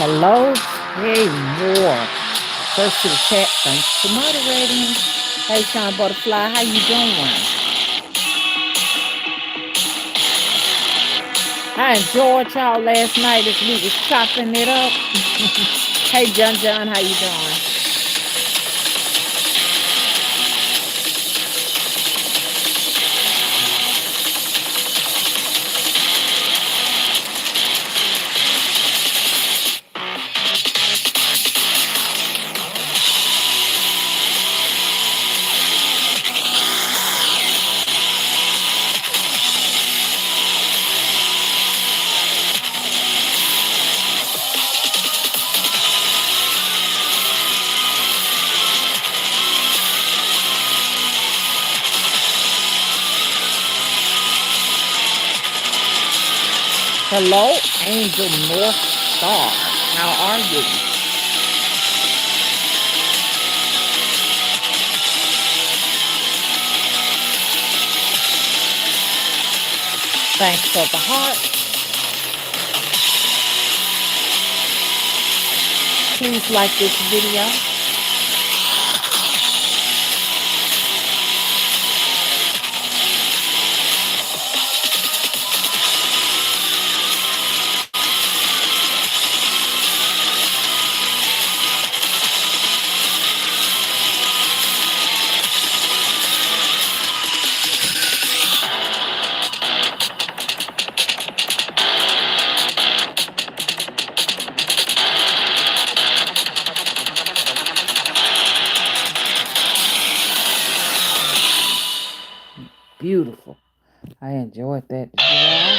Hello, hey, more. First to the chat, thanks for moderating. Hey, Sean Butterfly, how you doing? I enjoyed y'all last night as we was chopping it up. Hey, John, how you doing? Hello, Angel North Star. How are you? Thanks for the heart. Please like this video. Beautiful. I enjoyed that. Yeah.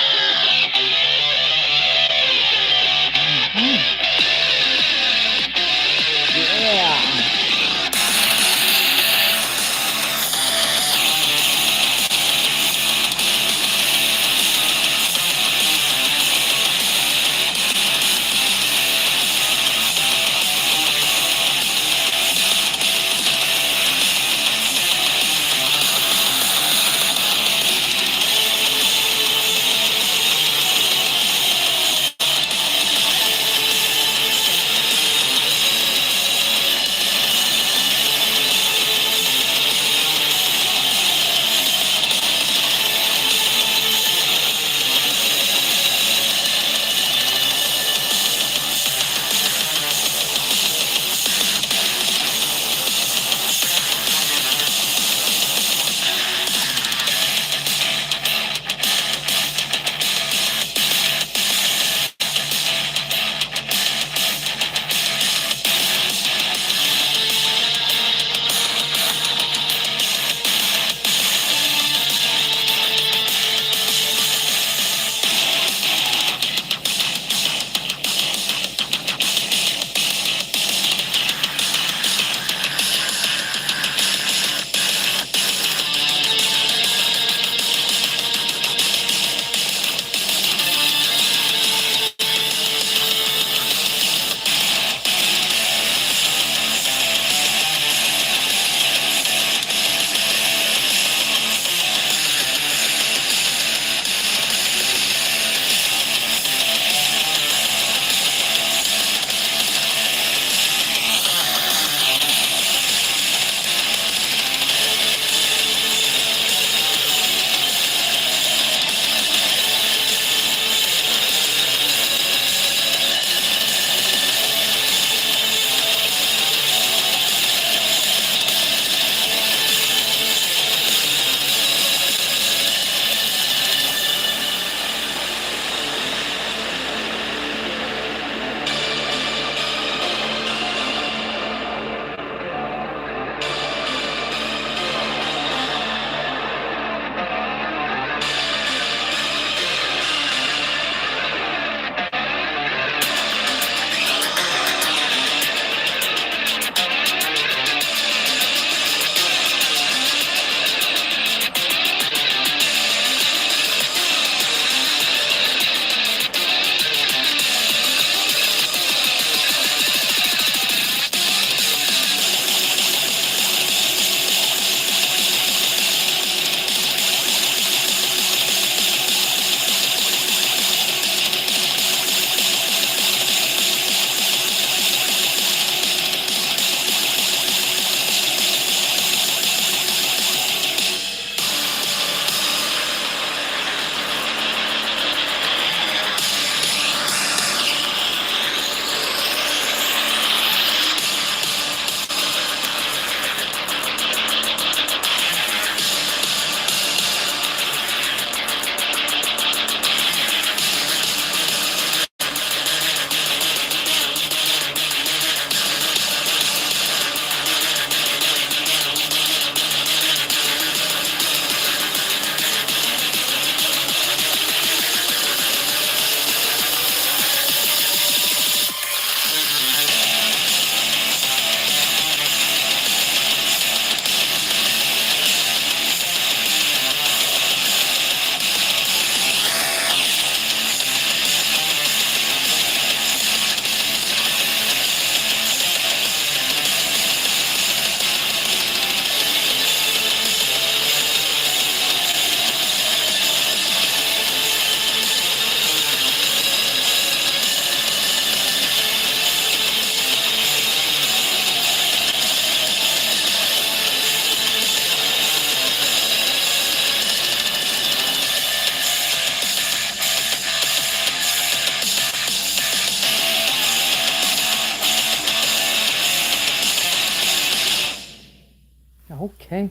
Okay.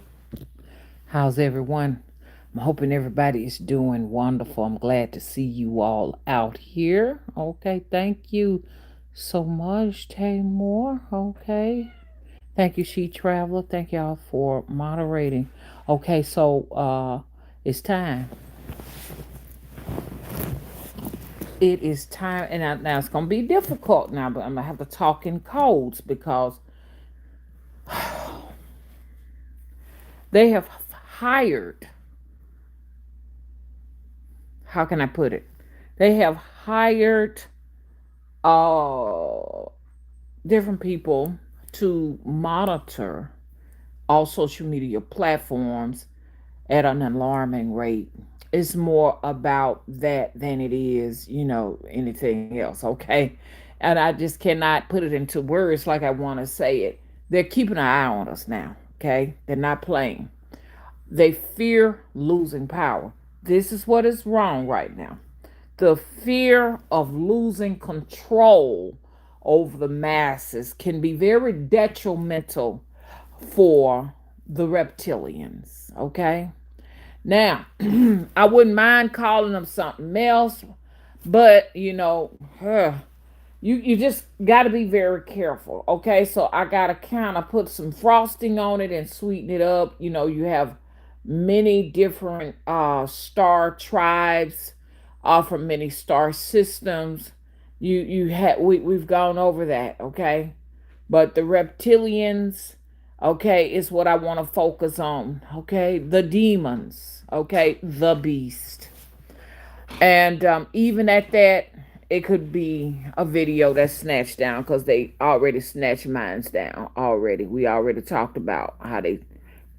How's everyone? I'm hoping everybody is doing wonderful. I'm glad to see you all out here. Okay. Thank you so much, Tamor. Okay. Thank you, She Traveler. Thank y'all for moderating. Okay, so it's time. It is time, and now it's gonna be difficult now, but I'm gonna have to talk in codes because they have hired. How can I put it? They have hired uh different people to monitor all social media platforms at an alarming rate. It's more about that than it is, anything else, okay? And I just cannot put it into words like I want to say it. They're keeping an eye on us now, okay? They're not playing. They fear losing power. This is what is wrong right now. The fear of losing control over the masses can be very detrimental for the reptilians, okay? Now, I wouldn't mind calling them something else, but you just got to be very careful. Okay, so I got to kind of put some frosting on it and sweeten it up. You have many different star tribes, from many star systems. We've gone over that. Okay, but the reptilians, okay, is what I want to focus on. Okay, the demons. Okay, the beast. And even at that, it could be a video that's snatched down because they already snatched mines down already. We already talked about how they,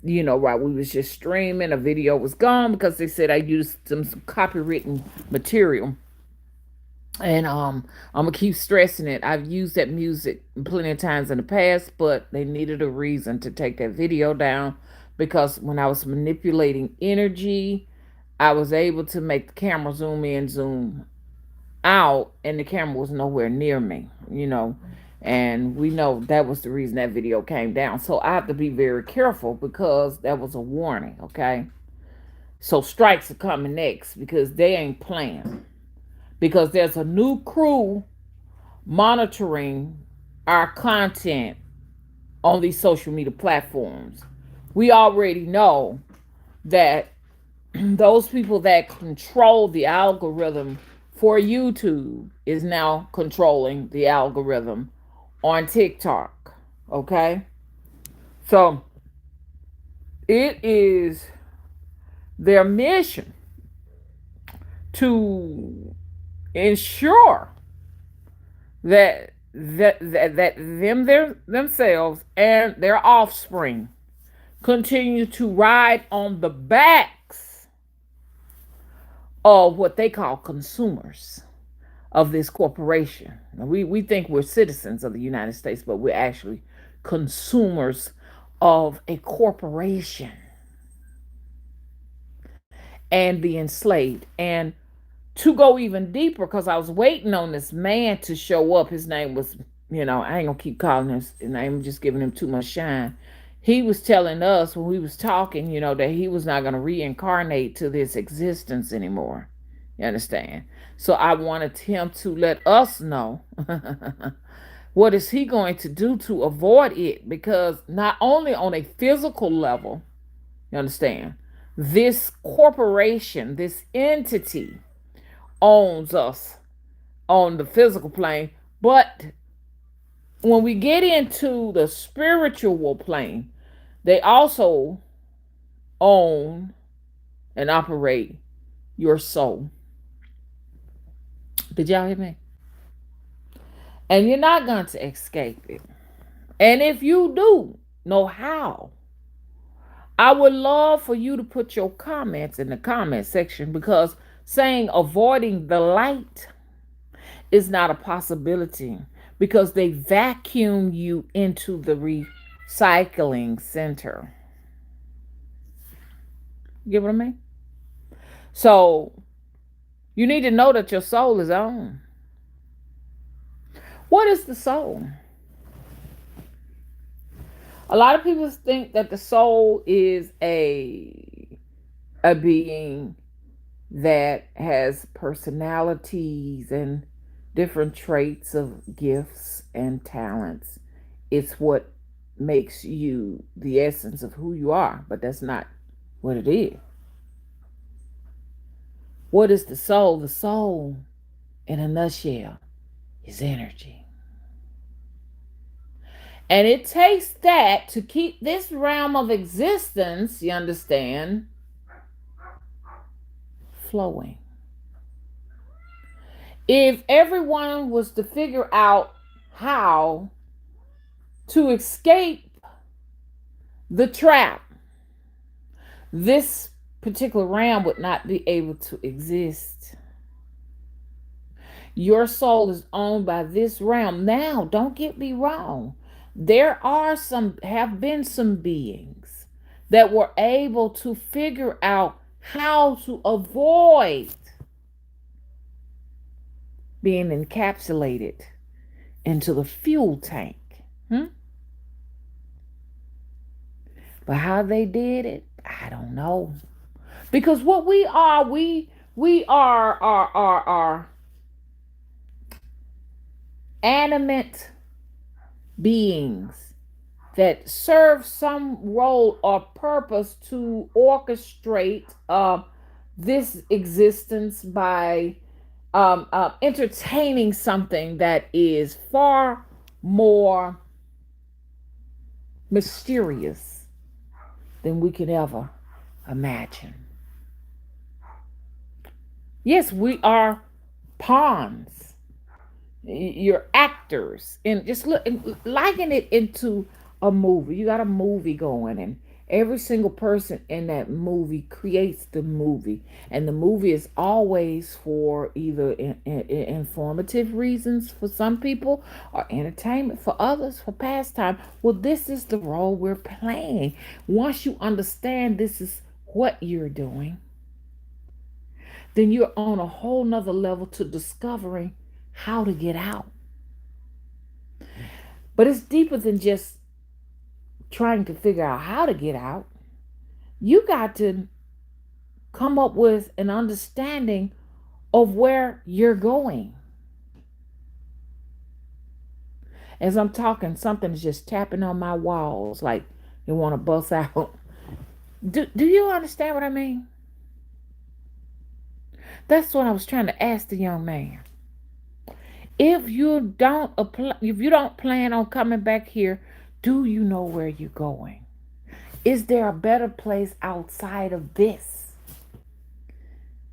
right, we was just streaming, a video was gone because they said I used some copywritten material. And I'm gonna keep stressing it. I've used that music plenty of times in the past, but they needed a reason to take that video down because when I was manipulating energy, I was able to make the camera zoom in, zoom out, and the camera was nowhere near me. And we know that was the reason that video came down. So I have to be very careful because that was a warning, okay? So strikes are coming next because they ain't playing. Because there's a new crew monitoring our content on these social media platforms. We already know that those people that control the algorithm for YouTube is now controlling the algorithm on TikTok. Okay? So it is their mission to ensure that themselves and their offspring continue to ride on the backs of what they call consumers of this corporation. We think we're citizens of the United States, but we're actually consumers of a corporation and the enslaved. And to go even deeper, because I was waiting on this man to show up. His name was, I ain't gonna keep calling his name, I'm just giving him too much shine. He was telling us when we was talking, that he was not gonna reincarnate to this existence anymore. You understand? So I wanted him to let us know what is he going to do to avoid it, because not only on a physical level, you understand, this corporation, this entity owns us on the physical plane. But when we get into the spiritual plane, they also own and operate your soul. Did y'all hear me? And you're not going to escape it. And if you do know how, I would love for you to put your comments in the comment section, because saying avoiding the light is not a possibility, because they vacuum you into the recycling center. You get what I mean? So you need to know that your soul is on. What is the soul? A lot of people think that the soul is a being that has personalities and different traits of gifts and talents. It's what makes you the essence of who you are, but that's not what it is. What is the soul? The soul, in a nutshell, is energy. And it takes that to keep this realm of existence, you understand, flowing. If everyone was to figure out how to escape the trap, this particular realm would not be able to exist. Your soul is owned by this realm. Now, don't get me wrong. Have been some beings that were able to figure out how to avoid being encapsulated into the fuel tank. Hmm? But how they did it, I don't know. Because what we are, we are animate beings that serve some role or purpose to orchestrate this existence by entertaining something that is far more mysterious than we could ever imagine. Yes, we are pawns. You're actors, and just look and liken it into a movie. You got a movie going, and every single person in that movie creates the movie, and the movie is always for either informative reasons for some people or entertainment for others, for pastime. Well, this is the role we're playing. Once you understand this is what you're doing, then you're on a whole nother level to discovering how to get out. But it's deeper than just trying to figure out how to get out. You got to come up with an understanding of where you're going. As I'm talking, something's just tapping on my walls like they want to bust out. Do you understand what I mean? That's what I was trying to ask the young man. If you don't plan on coming back here, do you know where you're going? Is there a better place outside of this?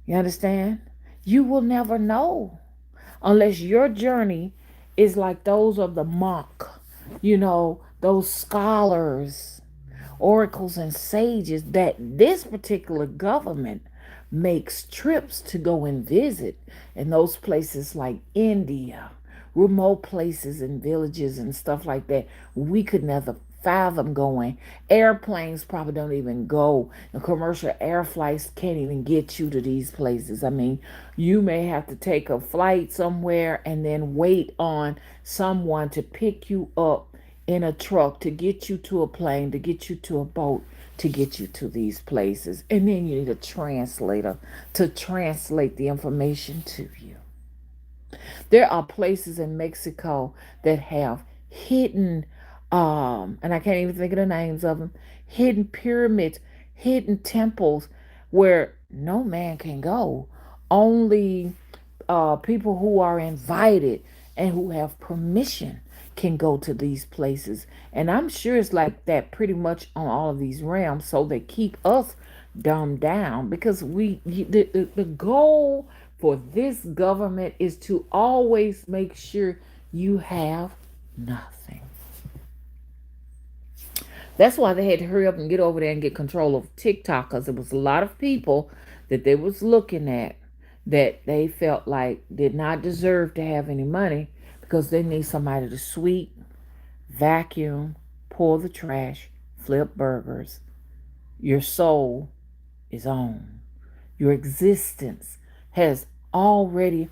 You understand? You will never know unless your journey is like those of the monk, those scholars, oracles, and sages that this particular government makes trips to go and visit in those places like India, remote places and villages and stuff like that. We could never fathom going. Airplanes probably don't even go. And commercial air flights can't even get you to these places. I mean, you may have to take a flight somewhere and then wait on someone to pick you up in a truck to get you to a plane, to get you to a boat, to get you to these places. And then you need a translator to translate the information to you. There are places in Mexico that have hidden, and I can't even think of the names of them, hidden pyramids, hidden temples where no man can go. Only people who are invited and who have permission can go to these places. And I'm sure it's like that pretty much on all of these realms. So they keep us dumbed down because the goal for this government is to always make sure you have nothing. That's why they had to hurry up and get over there and get control of TikTok, because there was a lot of people that they was looking at that they felt like did not deserve to have any money because they need somebody to sweep, vacuum, pull the trash, flip burgers. Your soul is on. Your existence has already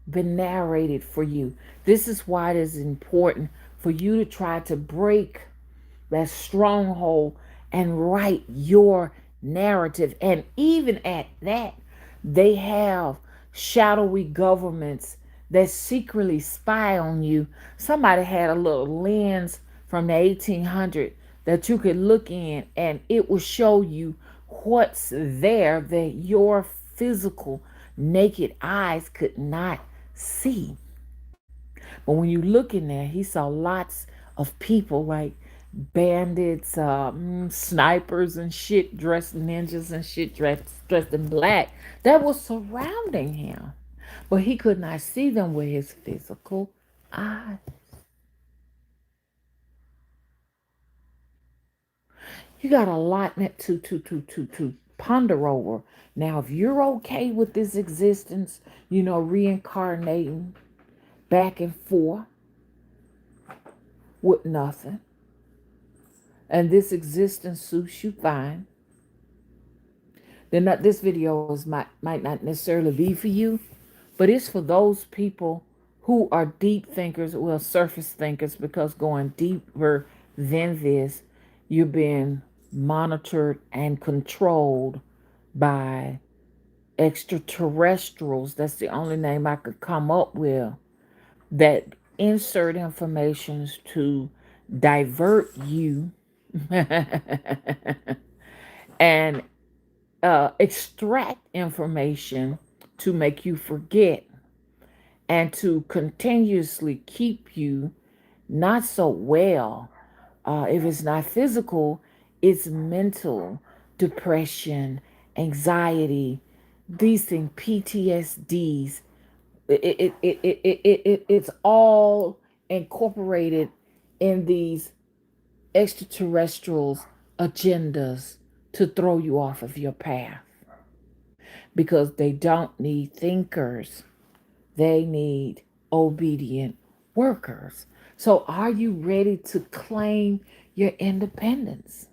been narrated for you. This is why it is important for you to try to break that stronghold and write your narrative. And even at that, they have shadowy governments that secretly spy on you. Somebody had a little lens from the 1800 that you could look in, and it will show you what's there that your physical naked eyes could not see. But when you look in there, he saw lots of people like bandits, snipers and shit, dressed ninjas and shit, dressed in black, that was surrounding him. But he could not see them with his physical eye. You got a lot to ponder over. Now, if you're okay with this existence, reincarnating back and forth with nothing, and this existence suits you fine, then this video might not necessarily be for you, but it's for those people who are deep thinkers, well, surface thinkers, because going deeper than this, you're being monitored and controlled by extraterrestrials. That's the only name I could come up with, that insert informations to divert you and extract information to make you forget and to continuously keep you not so well. If it's not physical, it's mental, depression, anxiety, these things, PTSDs. It's all incorporated in these extraterrestrials' agendas to throw you off of your path, because they don't need thinkers, they need obedient workers. So, are you ready to claim your independence?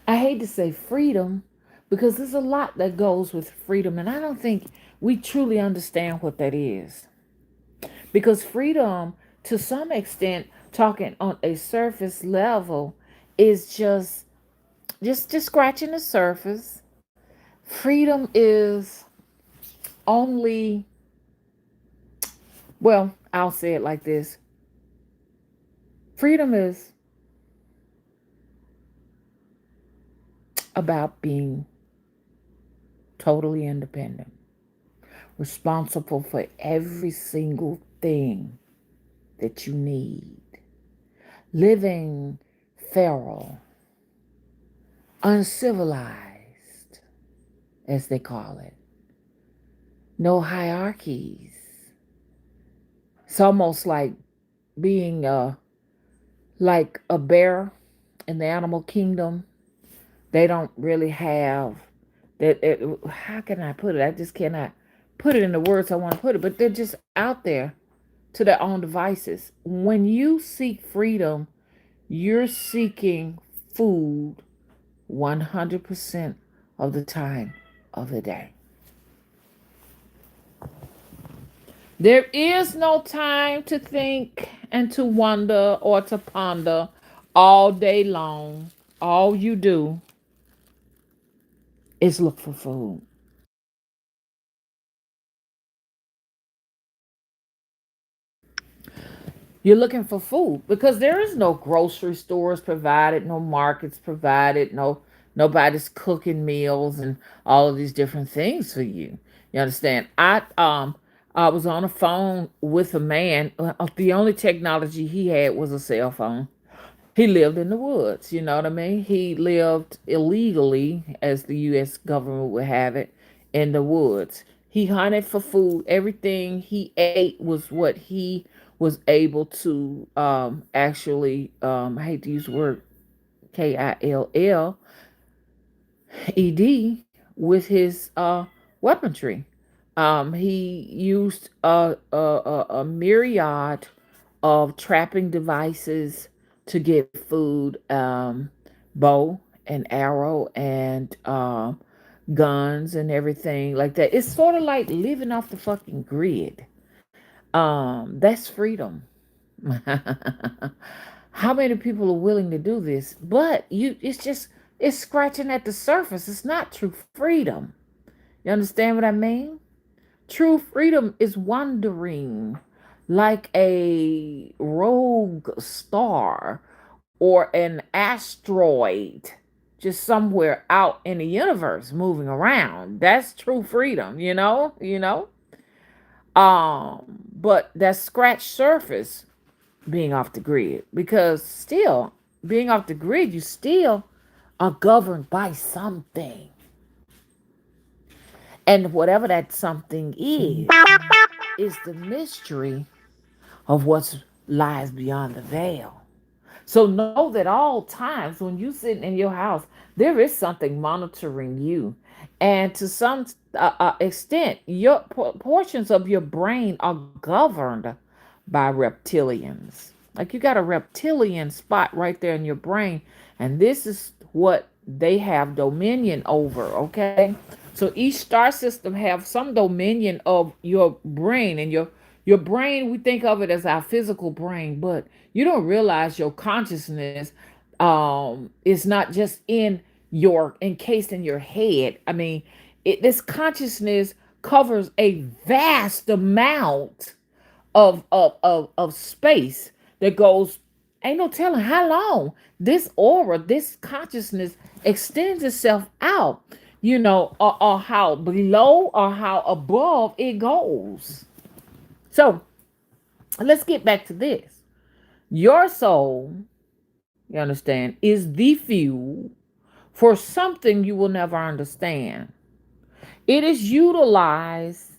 I hate to say freedom because there's a lot that goes with freedom, and I don't think we truly understand what that is. Because freedom, to some extent, talking on a surface level, is just scratching the surface. Freedom is only, well, I'll say it like this: freedom is about being totally independent, responsible for every single thing that you need, living feral, uncivilized, as they call it, no hierarchies. It's almost like being like a bear in the animal kingdom. They don't really have that. How can I put it? I just cannot put it in the words I want to put it, but they're just out there to their own devices. When you seek freedom, you're seeking food 100% of the time of the day. There is no time to think and to wonder or to ponder all day long. All you do is look for food. You're looking for food because there is no grocery stores provided, no markets provided, nobody's cooking meals and all of these different things for you. You understand? I was on a phone with a man. The only technology he had was a cell phone. He lived in the woods, you know what I mean? He lived illegally, as the US government would have it, in the woods. He hunted for food. Everything he ate was what he was able to actually, I hate to use the word KILLED, with his weaponry. He used a myriad of trapping devices to get food, bow and arrow and guns and everything like that. It's sort of like living off the fucking grid. That's freedom. How many people are willing to do this? But it's scratching at the surface. It's not true freedom. You understand what I mean? True freedom is wandering like a rogue star or an asteroid just somewhere out in the universe moving around. That's true freedom, but that scratched surface being off the grid, because still being off the grid, you still are governed by something. And whatever that something is the mystery of what lies beyond the veil. So know that all times when you sit in your house, there is something monitoring you. And to some extent, your portions of your brain are governed by reptilians. Like you got a reptilian spot right there in your brain, and this is what they have dominion over, okay? So each star system have some dominion of your brain, and your brain, we think of it as our physical brain, but you don't realize your consciousness is not just in your encased in your head. I mean, this consciousness covers a vast amount of space that goes, ain't no telling how long this aura, this consciousness extends itself out, or how below or how above it goes. So let's get back to this. Your soul, you understand, is the fuel for something you will never understand. It is utilized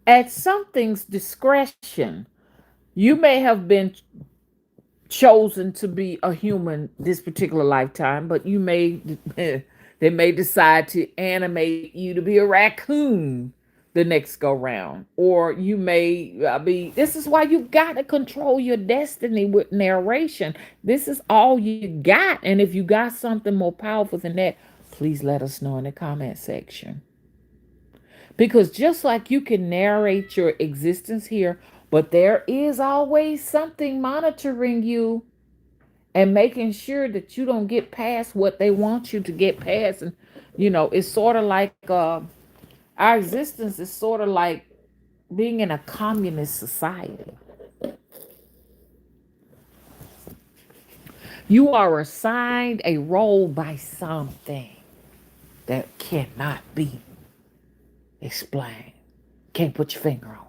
at something's discretion. You may have been chosen to be a human this particular lifetime, but you may they may decide to animate you to be a raccoon the next go round, or you may be. This is why you got to control your destiny with narration. This is all you got, and if you got something more powerful than that, please let us know in the comment section. Because just like you can narrate your existence here, but there is always something monitoring you and making sure that you don't get past what they want you to get past. And, it's sort of like our existence is sort of like being in a communist society. You are assigned a role by something that cannot be explained. Can't put your finger on it.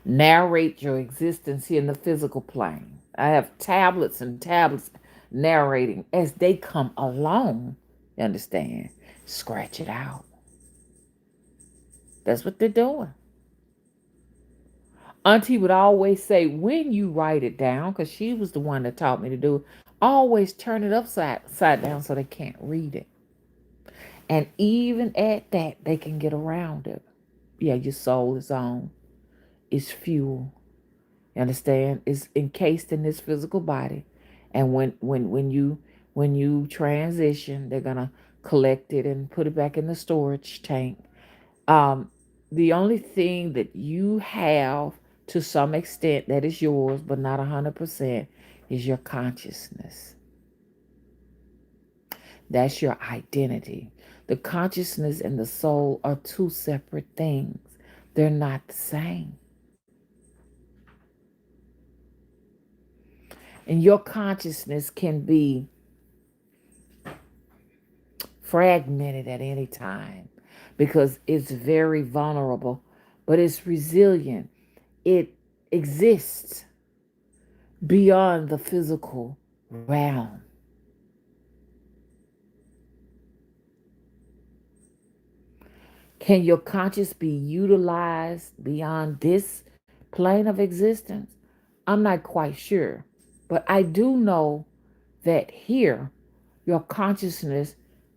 Narrate your existence here in the physical plane. I have tablets and tablets narrating as they come along. You understand? Scratch it out. That's what they're doing. Auntie would always say, when you write it down, because she was the one that taught me to do it, always turn it upside down so they can't read it. And even at that, they can get around it. Yeah, your soul is on. It's fuel. You understand? It's encased in this physical body. And when you transition, they're gonna collect it and put it back in the storage tank. Um, the only thing that you have to some extent that is yours, but not 100%, is your consciousness. That's your identity. The consciousness and the soul are two separate things. They're not the same. And your consciousness can be fragmented at any time because it's very vulnerable, but it's resilient. It exists beyond the physical realm. Can your conscious be utilized beyond this plane of existence? I'm not quite sure, but I do know that here your consciousness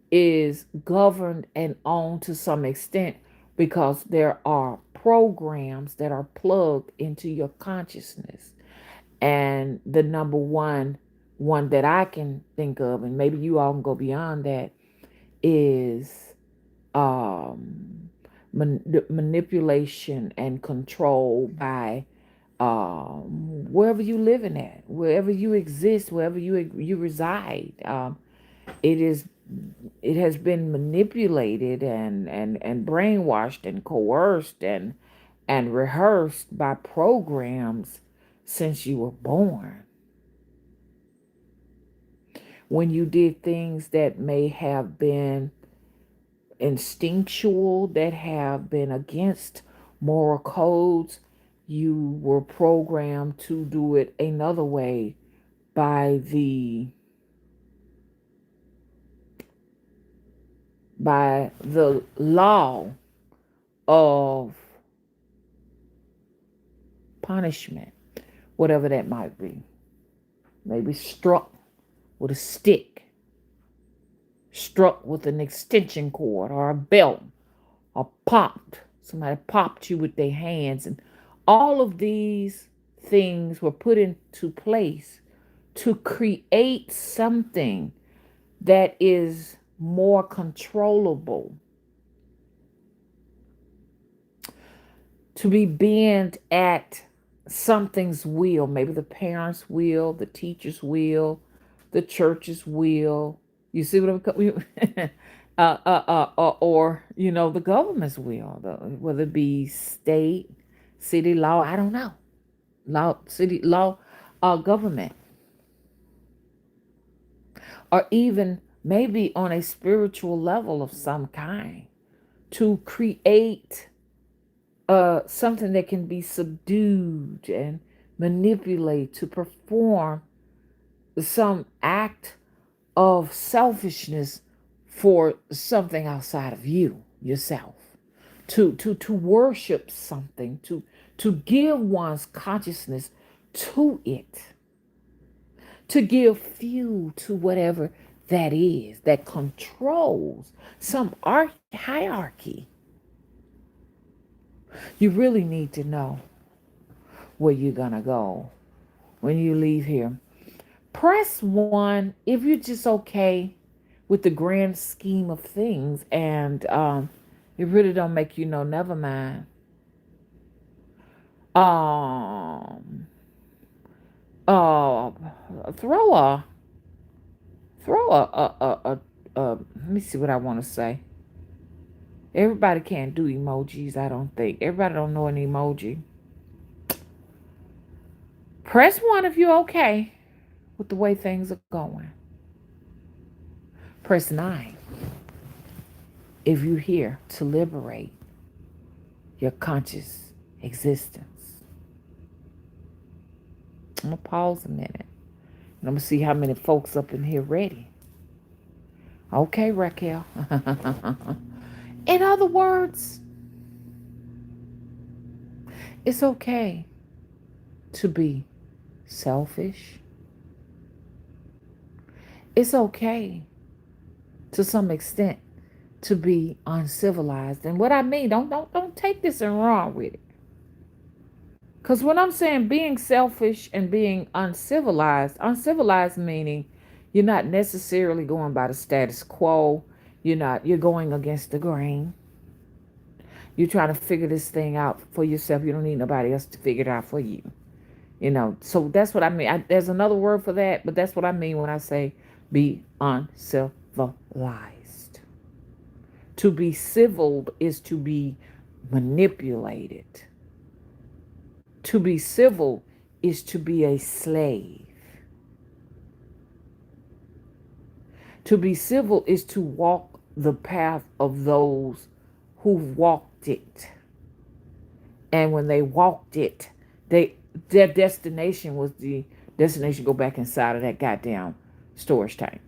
is governed and owned to some extent because there are programs that are plugged into your consciousness. And the number one that I can think of, and maybe you all can go beyond that, is manipulation and control by wherever you living at, wherever you exist, wherever you reside. It is it has been manipulated and brainwashed and coerced and rehearsed by programs since you were born. When you did things that may have been instinctual, that have been against moral codes, you were programmed to do it another way by the law of punishment, whatever that might be. Maybe struck with a stick, struck with an extension cord or a belt, or popped. Somebody popped you with their hands. And all of these things were put into place to create something that is more controllable, to be bent at something's will, maybe the parents' will, the teacher's will, the church's will. You see what I'm or the government's will, whether it be state, city law, I don't know, city law, government, or even maybe on a spiritual level of some kind, to create something that can be subdued and manipulated to perform some act of selfishness for something outside of yourself, to worship something, to give one's consciousness to it, to give fuel to whatever that is that controls some hierarchy. You really need to know where you're going to go when you leave here. Press 1 if you're just okay with the grand scheme of things, and it really don't make you know, never mind. Um, uh, throw a, let me see what I want to say. Everybody can't do emojis, I don't think. Everybody don't know an emoji. Press 1 if you're okay with the way things are going. Press 9 if you're here to liberate your conscious existence. I'm going to pause a minute. And I'm going to see how many folks up in here ready. Okay, Raquel. In other words, it's okay to be selfish. It's okay to some extent to be uncivilized. And what I mean, don't take this and run with it. Because when I'm saying being selfish and being uncivilized meaning you're not necessarily going by the status quo. You're going against the grain. You're trying to figure this thing out for yourself. You don't need nobody else to figure it out for you. So that's what I mean. There's another word for that, but that's what I mean when I say be uncivilized. To be civil is to be manipulated. To be civil is to be a slave. To be civil is to walk the path of those who've walked it. And when they walked it, their destination was the destination go back inside of that goddamn storage tank.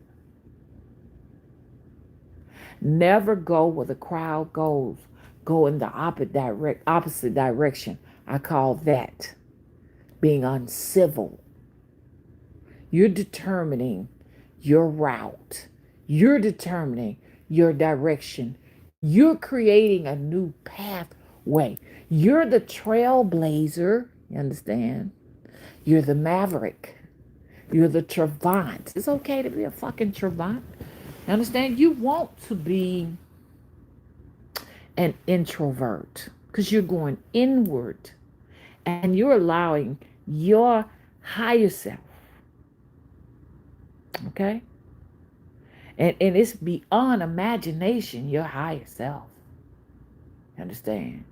Never go where the crowd goes. Go in the opposite direction. I call that being uncivil. You're determining your route. You're determining your direction. You're creating a new pathway. You're the trailblazer. You understand? You're the maverick. You're the Trevant. It's okay to be a fucking Trevant. You understand? You want to be an introvert because you're going inward And you're allowing your higher self, okay? And it's beyond imagination, your higher self, understand?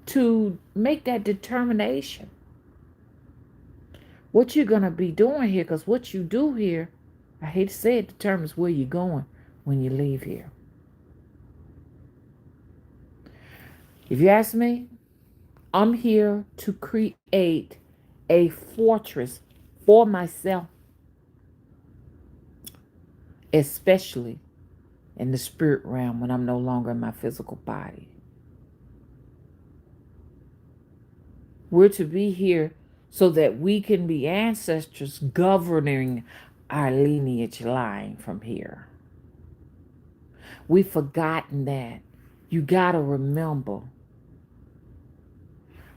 To make that determination. What you're going to be doing here, because what you do here, I hate to say it, determines where you're going when you leave here. If you ask me, I'm here to create a fortress for myself, especially in the spirit realm when I'm no longer in my physical body. We're to be here so that we can be ancestors governing our lineage line from here. We've forgotten that. You got to remember.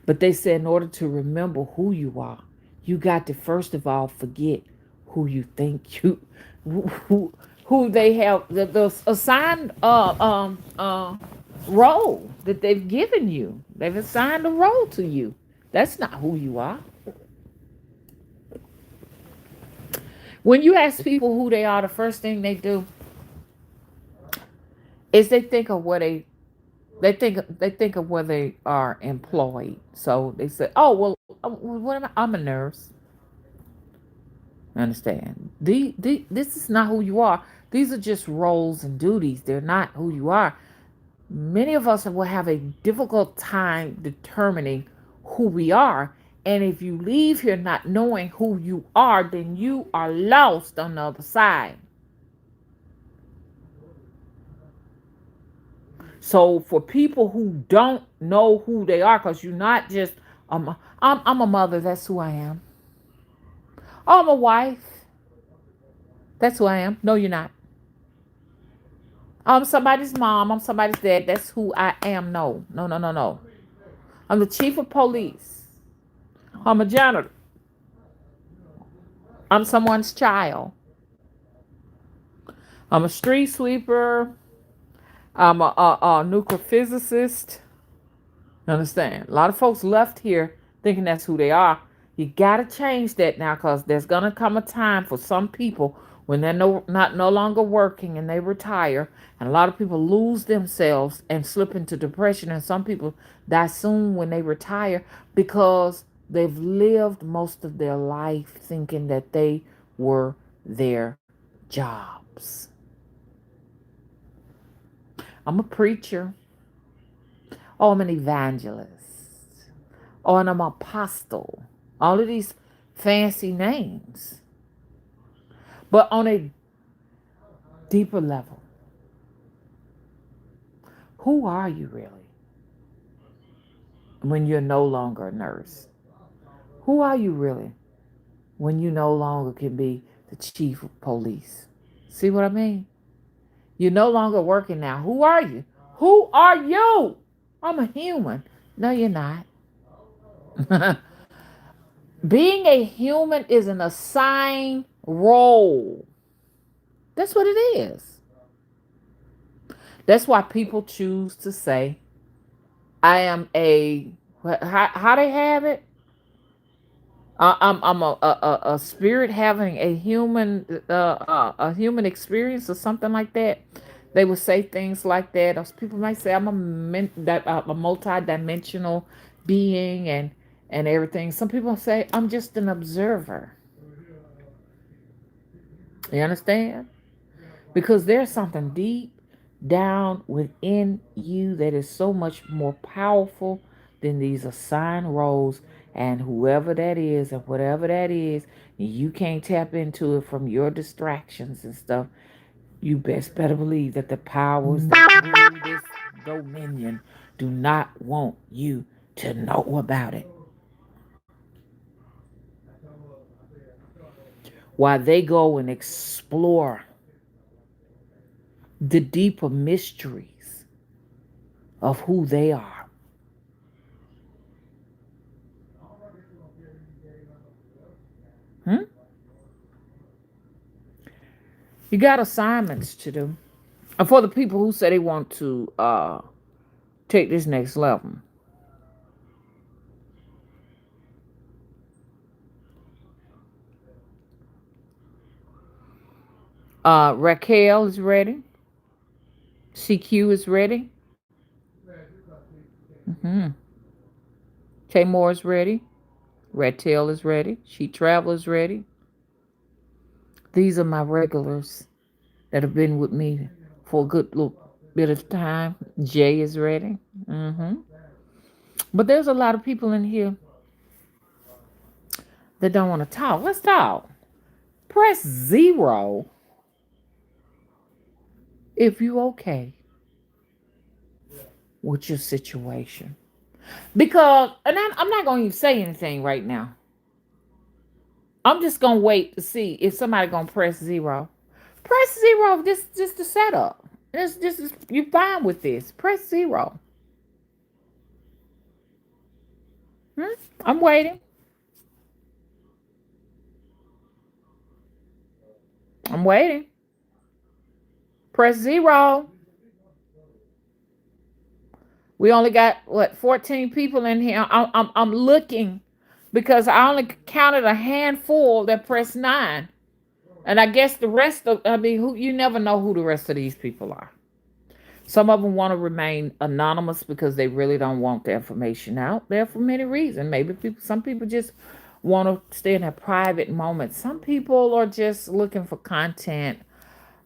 But they said in order to remember who you are, you got to first of all forget who you think you, who, who they have, the assigned role that they've given you. They've assigned a role to you. That's not who you are. When you ask people who they are, the first thing they do is they think of where they think of where they are employed. So they say, "Oh well, what am I? I'm a nurse." Understand? This is not who you are. These are just roles and duties. They're not who you are. Many of us will have a difficult time determining who we are. And if you leave here not knowing who you are, then you are lost on the other side. So for people who don't know who they are, because you're not just I'm a mother, that's who I am. Oh, I'm a wife, that's who I am. No, you're not. I'm somebody's mom, I'm somebody's dad, that's who I am. No, no, no, no, no. I'm the chief of police. I'm a janitor. I'm someone's child. I'm a street sweeper. I'm a nuclear physicist. Understand? A lot of folks left here thinking that's who they are. You got to change that now, because there's going to come a time for some people when they're no longer working and they retire. And a lot of people lose themselves and slip into depression. And some people die soon when they retire because they've lived most of their life thinking that they were their jobs. I'm a preacher. Oh, I'm an evangelist. Oh, and I'm an apostle. All of these fancy names. But on a deeper level, who are you really when you're no longer a nurse? Who are you really when you no longer can be the chief of police? See what I mean? You're no longer working now. Who are you? Who are you? I'm a human. No, you're not. Being a human is an assigned role. That's what it is. That's why people choose to say, I am a, how they have it? I'm a spirit having a human experience or something like that. They would say things like that. Or people might say I'm a multi-dimensional being and everything. Some people say I'm just an observer. You understand? Because there's something deep down within you that is so much more powerful than these assigned roles. And whoever that is and whatever that is, you can't tap into it from your distractions and stuff. You best better believe that the powers that rule this dominion do not want you to know about it. While they go and explore the deeper mysteries of who they are. Hmm? You got assignments to do. And for the people who say they want to take this next level, Raquel is ready. CQ is ready. hmm Tamor is ready. Red Tail is ready. She Travel is ready. These are my regulars that have been with me for a good little bit of time. Jay is ready. hmm But there's a lot of people in here that don't want to talk. Let's talk. Press zero if you okay with your situation. Because, and I'm not going to even say anything right now. I'm just going to wait to see if somebody going to press zero. Press zero, just the setup. This is, you're fine with this. Press zero. I'm waiting. I'm waiting. Press zero. We only got what 14 people in here. I'm looking because I only counted a handful that pressed nine, and I guess the rest of who you never know who the rest of these people are. Some of them want to remain anonymous because they really don't want the information out there for many reasons. Maybe some people just want to stay in a private moment. Some people are just looking for content.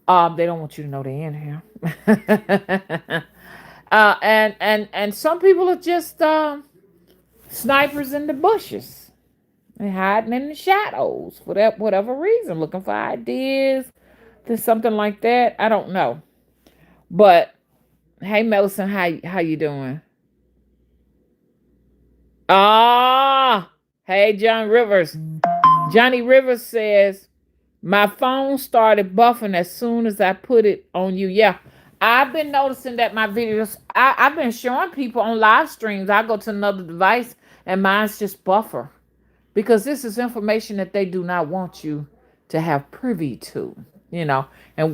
They don't want you to know they're in here. And some people are just snipers in the bushes and hiding in the shadows for that whatever reason, looking for ideas to something like that. I don't know. But hey, Melissa, how you doing? Ah, hey, John Rivers. Johnny Rivers says my phone started buffering as soon as I put it on you. Yeah, I've been noticing that my videos. I've been showing people on live streams. I go to another device and mine's just buffer because this is information that they do not want you to have privy to, and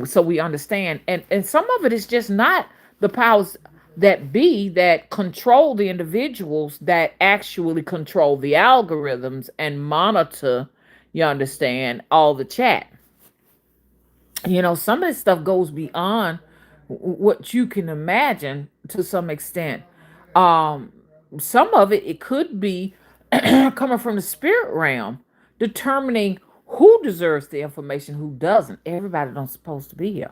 so we understand, and some of it is just not the powers that be that control the individuals that actually control the algorithms and monitor, you understand, all the chat. Some of this stuff goes beyond what you can imagine to some extent. um some of it could be coming from the spirit realm, determining who deserves the information, who doesn't. Everybody don't supposed to be here.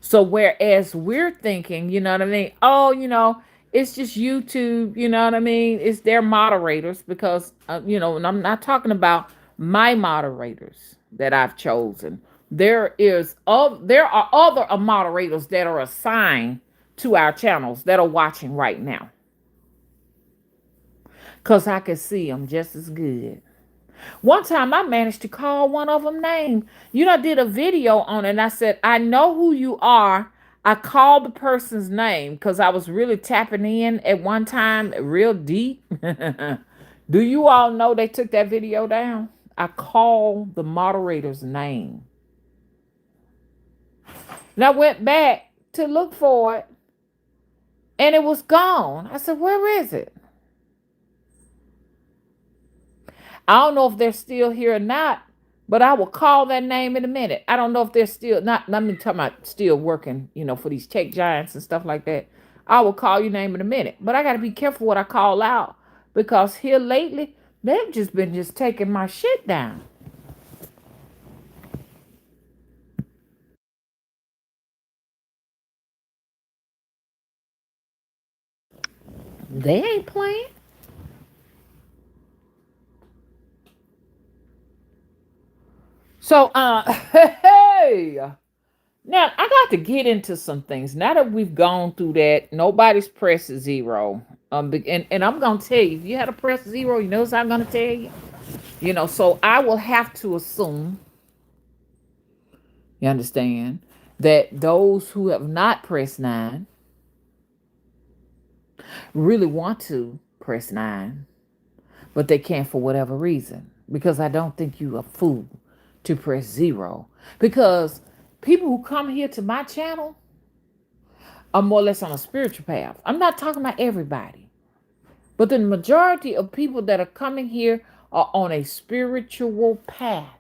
So whereas we're thinking, you know what I mean, oh, it's just YouTube, you know what I mean, it's their moderators, because and I'm not talking about my moderators that I've chosen. There are other moderators that are assigned to our channels that are watching right now, because I can see them just as good. One time I managed to call one of them name. I did a video on it and I said, I know who you are. I called the person's name because I was really tapping in at one time, real deep. Do you all know they took that video down? I called the moderator's name. And I went back to look for it and it was gone. I said, where is it? I don't know if they're still here or not, but I will call that name in a minute. I don't know if they're still not. Let me talk about still working, for these tech giants and stuff like that. I will call your name in a minute, but I got to be careful what I call out, because here lately they've just been taking my shit down. They ain't playing. So, hey. Now, I got to get into some things. Now that we've gone through that, nobody's pressed zero. And I'm going to tell you, if you had to press zero, you know what I'm going to tell you? So I will have to assume, you understand, that those who have not pressed nine really want to press nine, but they can't for whatever reason. Because I don't think you a fool to press zero. Because people who come here to my channel are more or less on a spiritual path. I'm not talking about everybody, but the majority of people that are coming here are on a spiritual path.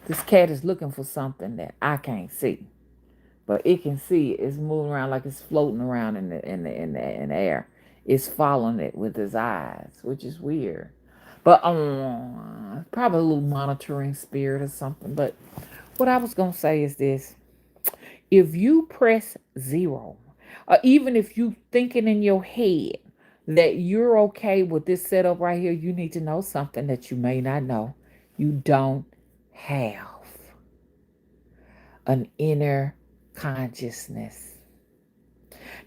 This cat is looking for something that I can't see, but it can see it. It's moving around like it's floating around in the air. It's following it with his eyes, which is weird. But probably a little monitoring spirit or something. But what I was gonna say is this: if you press zero, or even if you thinking in your head that you're okay with this setup right here, you need to know something that you may not know. You don't have an inner consciousness.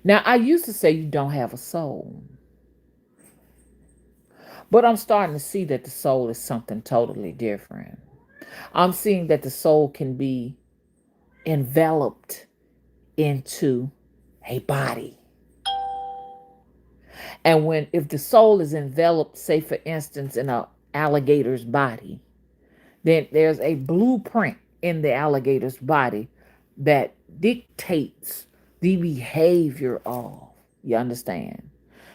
Now, I used to say you don't have a soul, but I'm starting to see that the soul is something totally different. I'm seeing that the soul can be enveloped into a body. And if the soul is enveloped, say for instance, in a alligator's body, then there's a blueprint in the alligator's body that dictates the behavior of. You understand?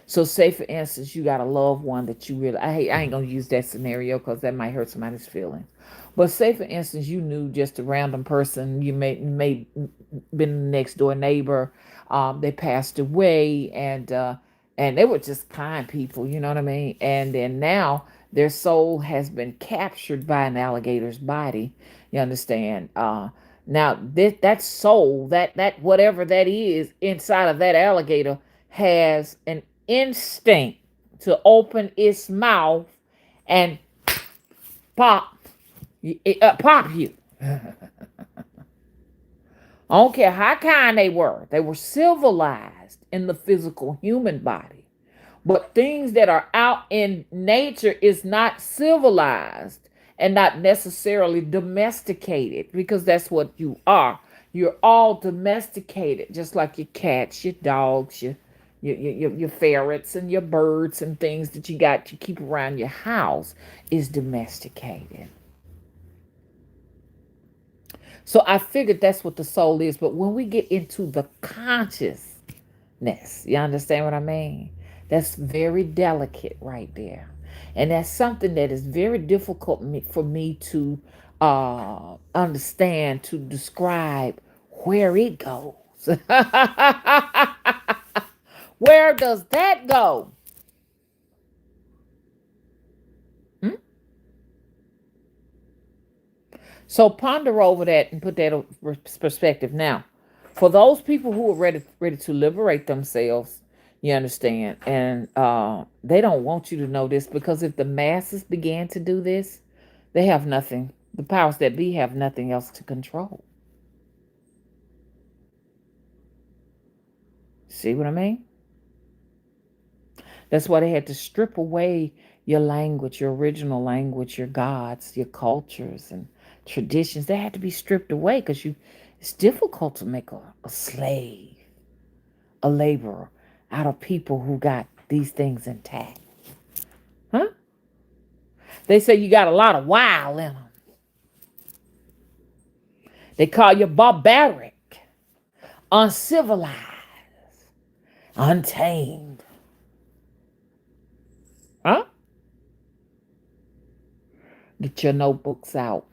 So, say for instance, you got a loved one that you really, I ain't gonna use that scenario because that might hurt somebody's feelings. But say for instance, you knew just a random person, you may been a next door neighbor, they passed away, and they were just kind people, you know what I mean? And then now their soul has been captured by an alligator's body. You understand? Now that soul, that whatever that is inside of that alligator, has an instinct to open its mouth and pop, pop you. I don't care how kind they were. They were civilized in the physical human body. But things that are out in nature is not civilized and not necessarily domesticated, because that's what you are. You're all domesticated, just like your cats, your dogs, your ferrets and your birds and things that you got to keep around your house is domesticated. So I figured that's what the soul is. But when we get into the consciousness, you understand what I mean? That's very delicate right there. And that's something that is very difficult for me to understand, to describe where it goes. Where does that go? Hmm? So ponder over that and put that in perspective. Now, for those people who are ready to liberate themselves, you understand, and they don't want you to know this, because if the masses began to do this, they have nothing. The powers that be have nothing else to control. See what I mean? That's why they had to strip away your language, your original language, your gods, your cultures and traditions. They had to be stripped away because it's difficult to make a slave, a laborer out of people who got these things intact. Huh? They say you got a lot of wild in them. They call you barbaric, uncivilized, untamed. Huh? Get your notebooks out.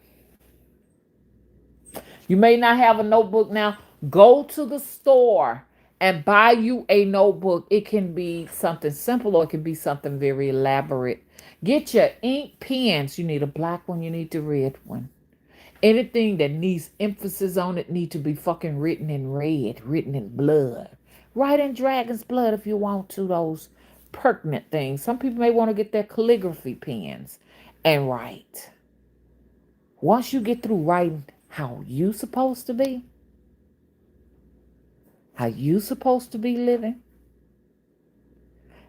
You may not have a notebook now. Go to the store and buy you a notebook. It can be something simple or it can be something very elaborate. Get your ink pens. You need a black one, you need a red one. Anything that needs emphasis on it need to be fucking written in red, written in blood. Write in dragon's blood if you want to, those pertinent things. Some people may want to get their calligraphy pens and write. Once you get through writing how you supposed to be, how you supposed to be living,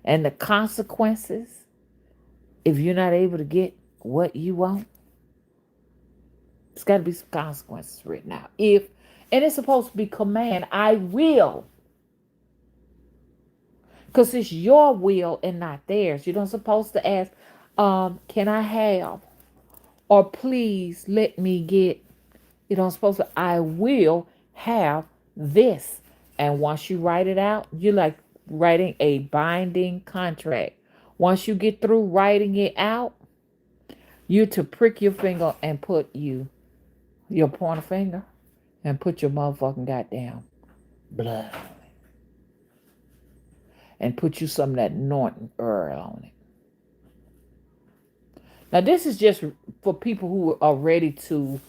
and the consequences if you're not able to get what you want, it's got to be some consequences written out. And it's supposed to be command, I will. Because it's your will and not theirs. You're not supposed to ask, can I have? Or please let me get. You don't supposed to, I will have this. And once you write it out, you're like writing a binding contract. Once you get through writing it out, you're to prick your finger and put you You'll point a finger and put your motherfucking goddamn blood on it. And put you some of that anointing oil on it. Now, this is just for people who are ready to,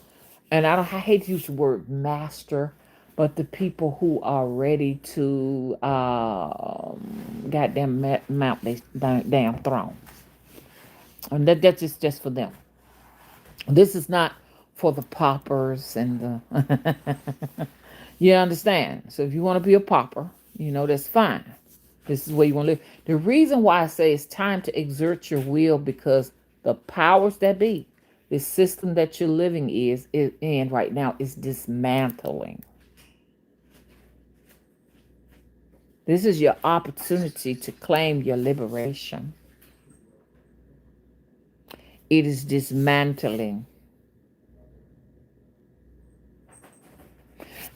and I hate to use the word master, but the people who are ready to goddamn mount their damn throne. And that's just for them. This is not for the paupers and the. You understand? So if you want to be a pauper, that's fine. This is where you want to live. The reason why I say it's time to exert your will because the powers that be, the system that you're living is in right now is dismantling. This is your opportunity to claim your liberation. It is dismantling.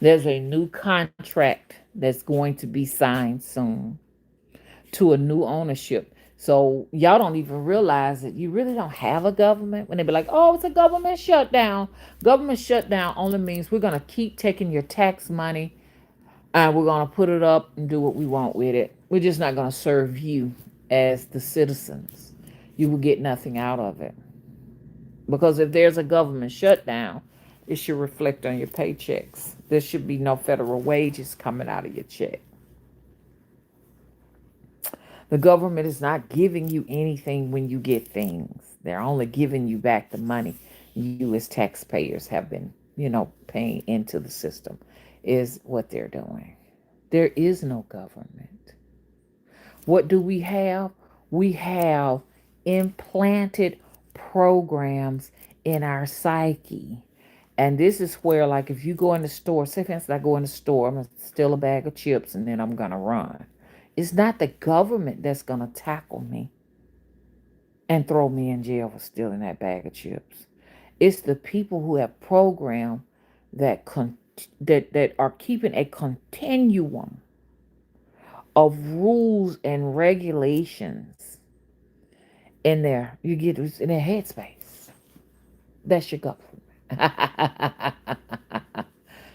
There's a new contract that's going to be signed soon to a new ownership. So y'all don't even realize that you really don't have a government. When they be like, oh, it's a government shutdown. Government shutdown only means we're going to keep taking your tax money and we're going to put it up and do what we want with it. We're just not going to serve you as the citizens. You will get nothing out of it. Because if there's a government shutdown, it should reflect on your paychecks. There should be no federal wages coming out of your check. The government is not giving you anything when you get things. They're only giving you back the money you as taxpayers have been, paying into the system is what they're doing. There is no government. What do we have? We have implanted programs in our psyche. And this is where, like, if you go in the store, say for instance, I go in the store, I'm going to steal a bag of chips and then I'm going to run. It's not the government that's going to tackle me and throw me in jail for stealing that bag of chips. It's the people who have programmed that are keeping a continuum of rules and regulations in there. You get in their headspace. That's your government.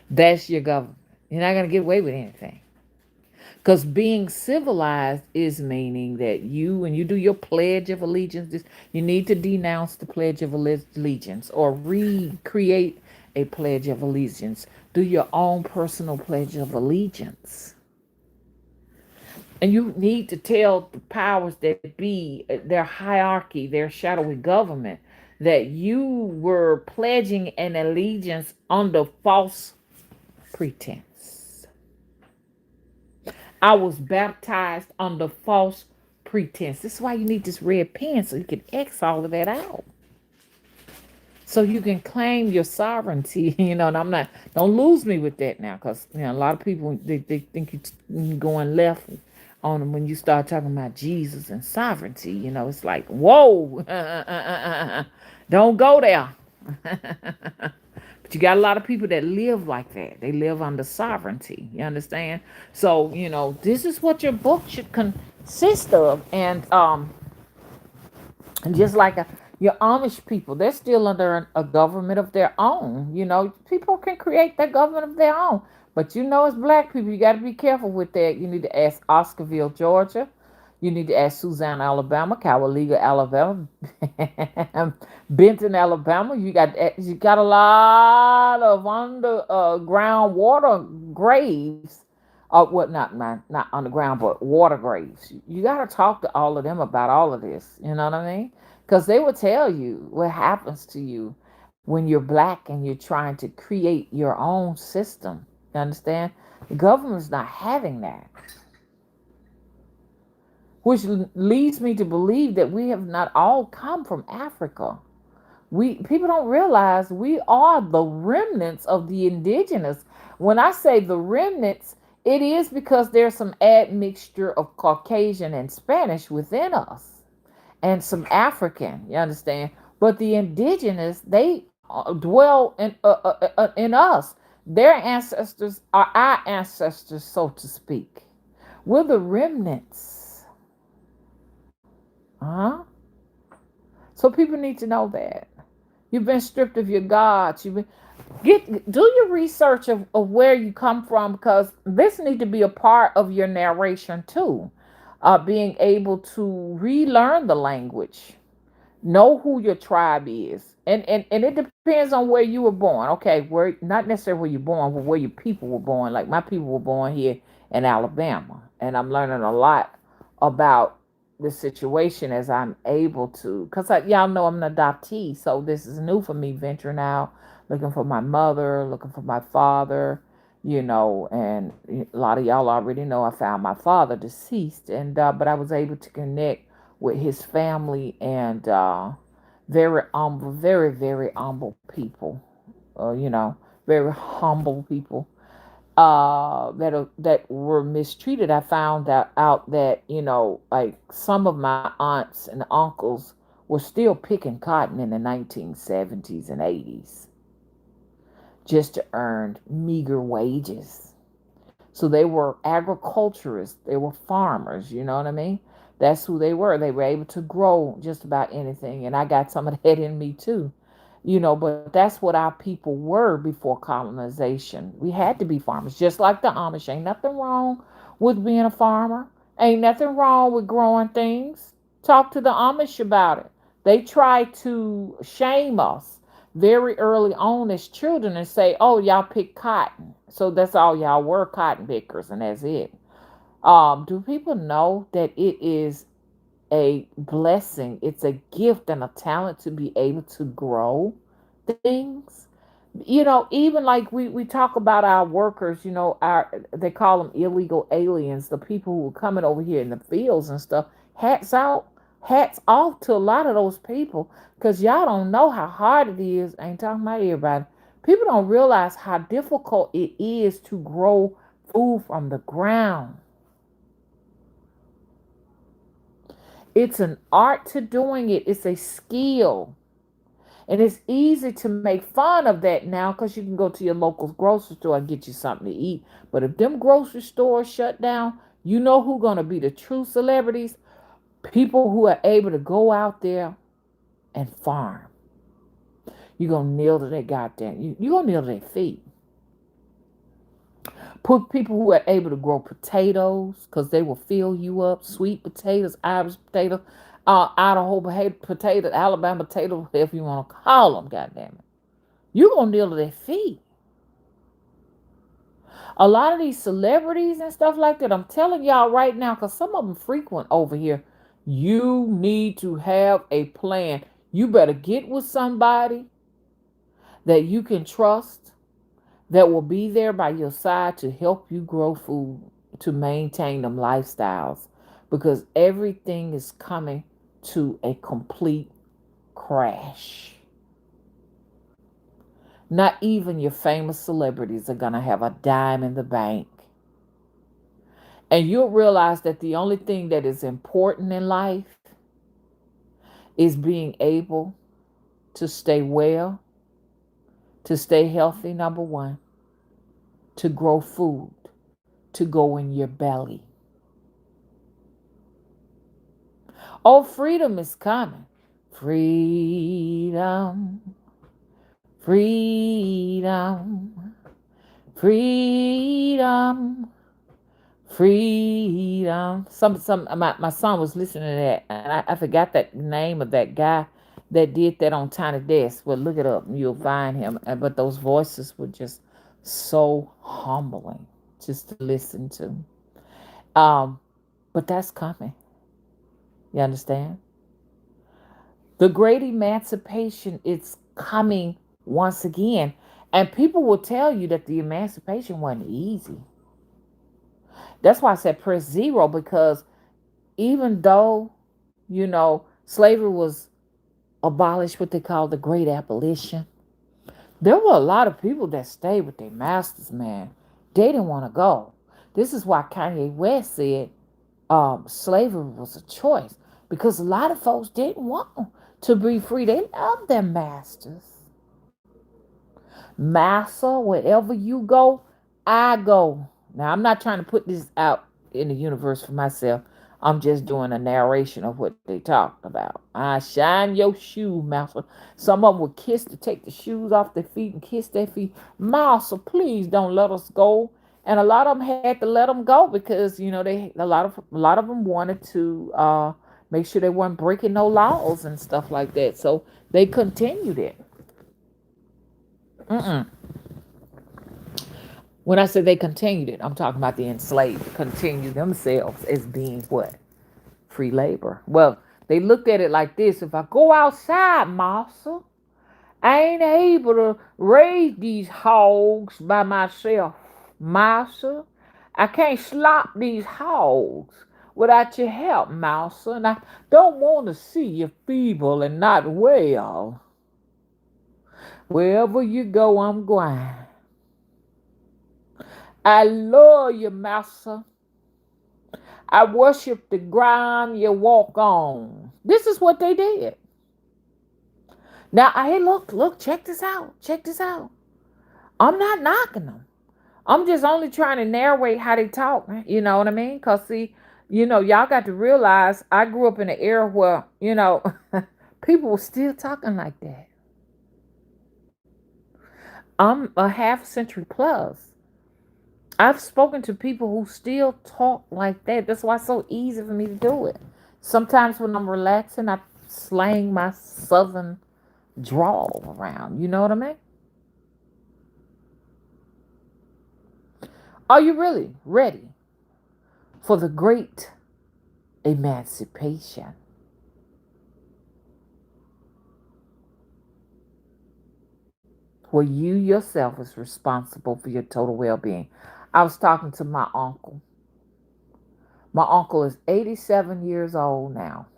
That's your government. You're not going to get away with anything. Because being civilized is meaning that when you do your Pledge of Allegiance, you need to denounce the Pledge of Allegiance or recreate a Pledge of Allegiance. Do your own personal Pledge of Allegiance. And you need to tell the powers that be, their hierarchy, their shadowy government, that you were pledging an allegiance under false pretense. I was baptized under false pretense. This is why you need this red pen so you can X all of that out. So you can claim your sovereignty, and don't lose me with that now, because a lot of people, they think you're going left on them when you start talking about Jesus and sovereignty. It's like, whoa, don't go there. But you got a lot of people that live like that. They live under sovereignty. You understand? So, this is what your book should consist of. And just like your Amish people, they're still under a government of their own. People can create their government of their own. But as black people, you got to be careful with that. You need to ask Oscarville, Georgia. You need to ask Susanna, Alabama, Cowaliga, Alabama, Benton, Alabama. You got a lot of underground water graves. What not underground, but water graves. You got to talk to all of them about all of this. You know what I mean? Because they will tell you what happens to you when you're black and you're trying to create your own system. You understand? The government's not having that. Which leads me to believe that we have not all come from Africa. People don't realize we are the remnants of the indigenous. When I say the remnants, it is because there's some admixture of Caucasian and Spanish within us, and some African. You understand? But the indigenous, they dwell in us. Their ancestors are our ancestors, so to speak. We're the remnants. Huh? So people need to know that. You've been stripped of your gods. Do your research of where you come from, because this need to be a part of your narration too. Being able to relearn the language, know who your tribe is, and it depends on where you were born. Okay, where, not necessarily where you're born, but where your people were born. Like my people were born here in Alabama, and I'm learning a lot about the situation as I'm able to, because y'all know I'm an adoptee, so this is new for me, venturing out, looking for my mother, looking for my father, and a lot of y'all already know I found my father deceased, and but I was able to connect with his family, and very humble, very, very humble people, very humble people that were mistreated. I found out that, like some of my aunts and uncles were still picking cotton in the 1970s and 80s just to earn meager wages. So they were agriculturists, they were farmers, you know what I mean? That's who they were. They were able to grow just about anything. And I got some of that in me too. But that's what our people were before colonization. We had to be farmers, just like the Amish. Ain't nothing wrong with being a farmer. Ain't nothing wrong with growing things. Talk to the Amish about it. They try to shame us very early on as children and say, "Oh, y'all pick cotton, so that's all y'all were, cotton pickers, and that's it." Do people know that it is a blessing? It's a gift and a talent to be able to grow things. Even like we talk about our workers, our they call them illegal aliens, the people who are coming over here in the fields and stuff. Hats out, hats off to a lot of those people, because y'all don't know how hard it is. I ain't talking about everybody. People don't realize how difficult it is to grow food from the ground. It's an art to doing it. It's a skill. And it's easy to make fun of that now because you can go to your local grocery store and get you something to eat. But if them grocery stores shut down, you know who's going to be the true celebrities? People who are able to go out there and farm. You're going to kneel to their goddamn, you're going to kneel to their feet. Put people who are able to grow potatoes, because they will fill you up. Sweet potatoes, Irish potatoes, Idaho potato, Alabama potato, whatever you want to call them, goddamn it. You're going to kneel to their feet. A lot of these celebrities and stuff like that, I'm telling y'all right now, because some of them frequent over here, you need to have a plan. You better get with somebody that you can trust, that will be there by your side to help you grow food, to maintain them lifestyles, because everything is coming to a complete crash. Not even your famous celebrities are going to have a dime in the bank. And you'll realize that the only thing that is important in life is being able to stay well, to stay healthy, number one, to grow food, to go in your belly. Oh, freedom is coming. Freedom, freedom, freedom, freedom. My son was listening to that, and I forgot that name of that guy that did that on Tiny Desk. Well, look it up, and you'll find him. But those voices were just so humbling just to listen to. Um, but that's coming. You understand? The great emancipation is coming once again. And people will tell you that the emancipation wasn't easy. That's why I said press zero, because even though, slavery was abolished, what they call the Great Abolition, there were a lot of people that stayed with their masters, man. They didn't want to go. This is why Kanye West said slavery was a choice, because a lot of folks didn't want to be free. They loved their masters. Master, wherever you go, I go. Now, I'm not trying to put this out in the universe for myself. I'm just doing a narration of what they talked about. I shine your shoe, master. Some of them would kiss to take the shoes off their feet and kiss their feet. Master, please don't let us go. And a lot of them had to let them go because they a lot of them wanted to make sure they weren't breaking no laws and stuff like that. So they continued it. Mm-mm. When I say they continued it, I'm talking about the enslaved continue themselves as being what? Free labor. Well, they looked at it like this: if I go outside, massa, I ain't able to raise these hogs by myself, massa. I can't slop these hogs without your help, massa. And I don't want to see you feeble and not well. Wherever you go, I'm going. I love you, massa. I worship the ground you walk on. This is what they did. Now, hey, look, check this out. Check this out. I'm not knocking them. I'm just only trying to narrate how they talk. You know what I mean? Because, see, y'all got to realize I grew up in an era where, people were still talking like that. I'm a half century plus. I've spoken to people who still talk like that. That's why it's so easy for me to do it. Sometimes when I'm relaxing, I slang my southern drawl around. You know what I mean? Are you really ready for the great emancipation? Where you yourself is responsible for your total well-being. I was talking to my uncle. My uncle is 87 years old now.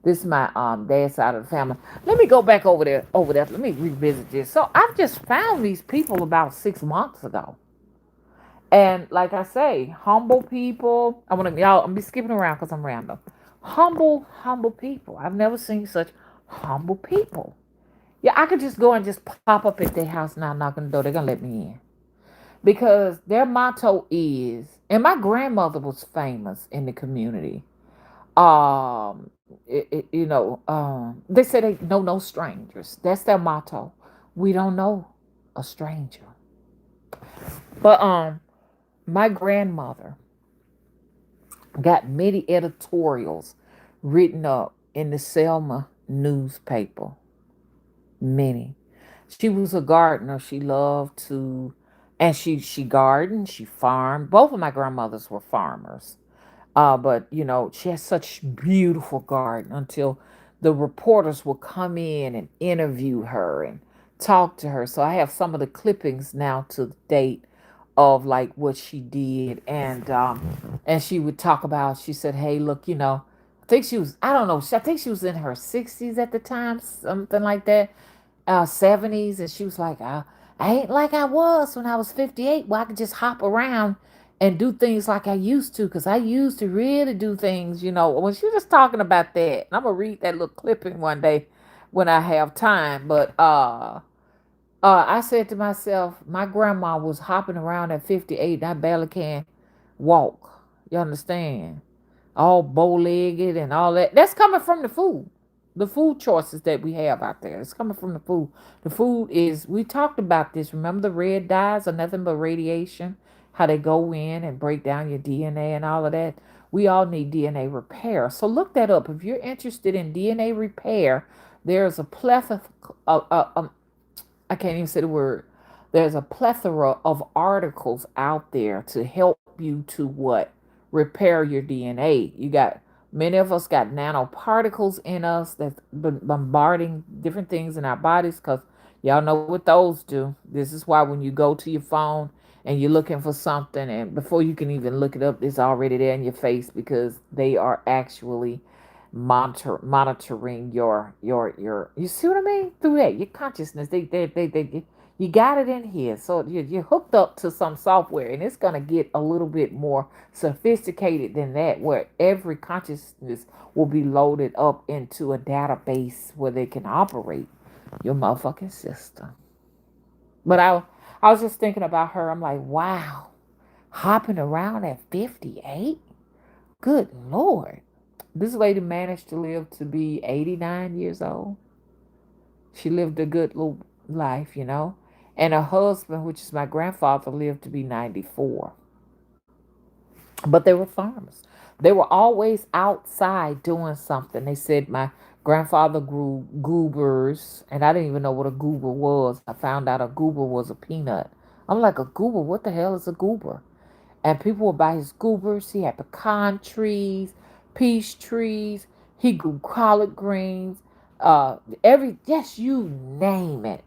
This is my dad's side of the family. Let me go back over there. Let me revisit this. So I've just found these people about 6 months ago. And like I say, humble people. I'm be skipping around because I'm random. Humble people. I've never seen such humble people. Yeah, I could just go and just pop up at their house now, knock on the door. They're gonna let me in. Because their motto is, and my grandmother was famous in the community. They say they know no strangers. That's their motto. We don't know a stranger. But my grandmother got many editorials written up in the Selma newspaper. Many. She was a gardener. She loved to, and she gardened. She farmed. Both of my grandmothers were farmers. But she has such beautiful garden until the reporters will come in and interview her and talk to her. So I have some of the clippings now to date of like what she did, and she would talk about. She said, "Hey, look, I think she was. I don't know. I think she was in her 60s at the time, something like that, 70s, and she was like, I ain't like I was when I was 58, where I could just hop around and do things like I used to, because I used to really do things, when she was just talking about that. And I'm going to read that little clipping one day when I have time. But I said to myself, my grandma was hopping around at 58, and I barely can walk. You understand? All bow-legged and all that. That's coming from the food. The food choices that we have out there. It's coming from the food. The food is, we talked about this. Remember the red dyes are nothing but radiation? How they go in and break down your DNA and all of that. We all need DNA repair. So look that up. If you're interested in DNA repair, there's a plethora, I can't even say the word. There's a plethora of articles out there to help you to what? Repair your DNA. You got many of us got nanoparticles in us that's bombarding different things in our bodies because y'all know what those do. This is why when you go to your phone and you're looking for something, and before you can even look it up, it's already there in your face because they are actually monitoring your you see what I mean through that your consciousness. They you got it in here, so you're hooked up to some software, and it's gonna get a little bit more sophisticated than that, where every consciousness will be loaded up into a database where they can operate your motherfucking system. But I was just thinking about her. I'm like, wow, hopping around at 58. Good Lord. This lady managed to live to be 89 years old. She lived a good little life, you know. And her husband, which is my grandfather, lived to be 94. But they were farmers. They were always outside doing something. They said my grandfather grew goobers, and I didn't even know what a goober was. I found out a goober was a peanut. I'm like, a goober? What the hell is a goober? And people would buy his goobers. He had pecan trees, peach trees. He grew collard greens. Yes, you name it.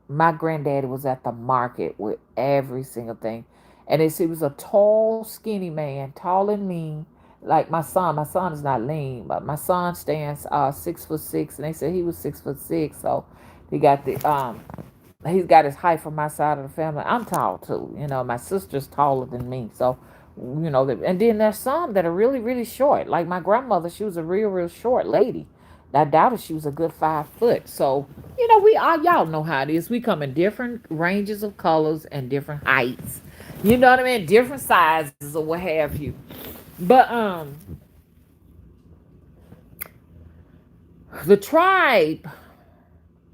My granddaddy was at the market with every single thing. And he was a tall, skinny man, tall and lean, like my son. My son is not lean, but my son stands 6'6", and they said he was 6'6", so he got the he's got his height from my side of the family. I'm tall too. You know, my sister's taller than me. So, you know, and then there's some that are really, really short. Like my grandmother, she was a real, real short lady. I doubted she was a good 5 foot. So, you know, we all y'all know how it is. We come in different ranges of colors and different heights. You know what I mean? Different sizes or what have you. But the tribe,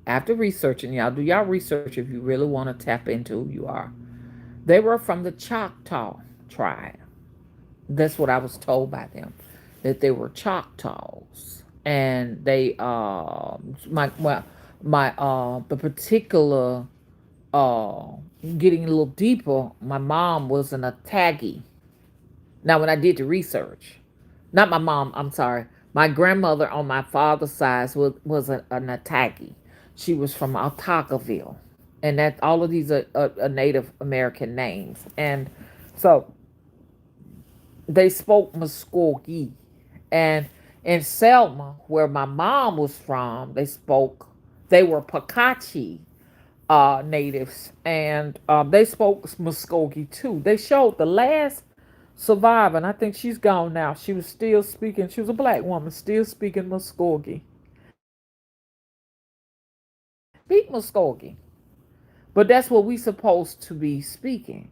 after researching, y'all do y'all research if you really want to tap into who you are. They were from the Choctaw tribe. That's what I was told by them, that they were Choctaws, and they the particular uh getting a little deeper. My mom was an Atagi. Now, when I did the research, not my mom, I'm sorry, my grandmother on my father's side was an Atagi. She was from Altacaville, and that all of these are Native American names, and so they spoke Muskogee. And in Selma, where my mom was from, they were Pakachi natives, and they spoke Muskogee too. They showed the last survivor, and I think she's gone now. She was still speaking, she was a black woman, still speaking Muskogee. Speak Muskogee. But that's what we supposed to be speaking.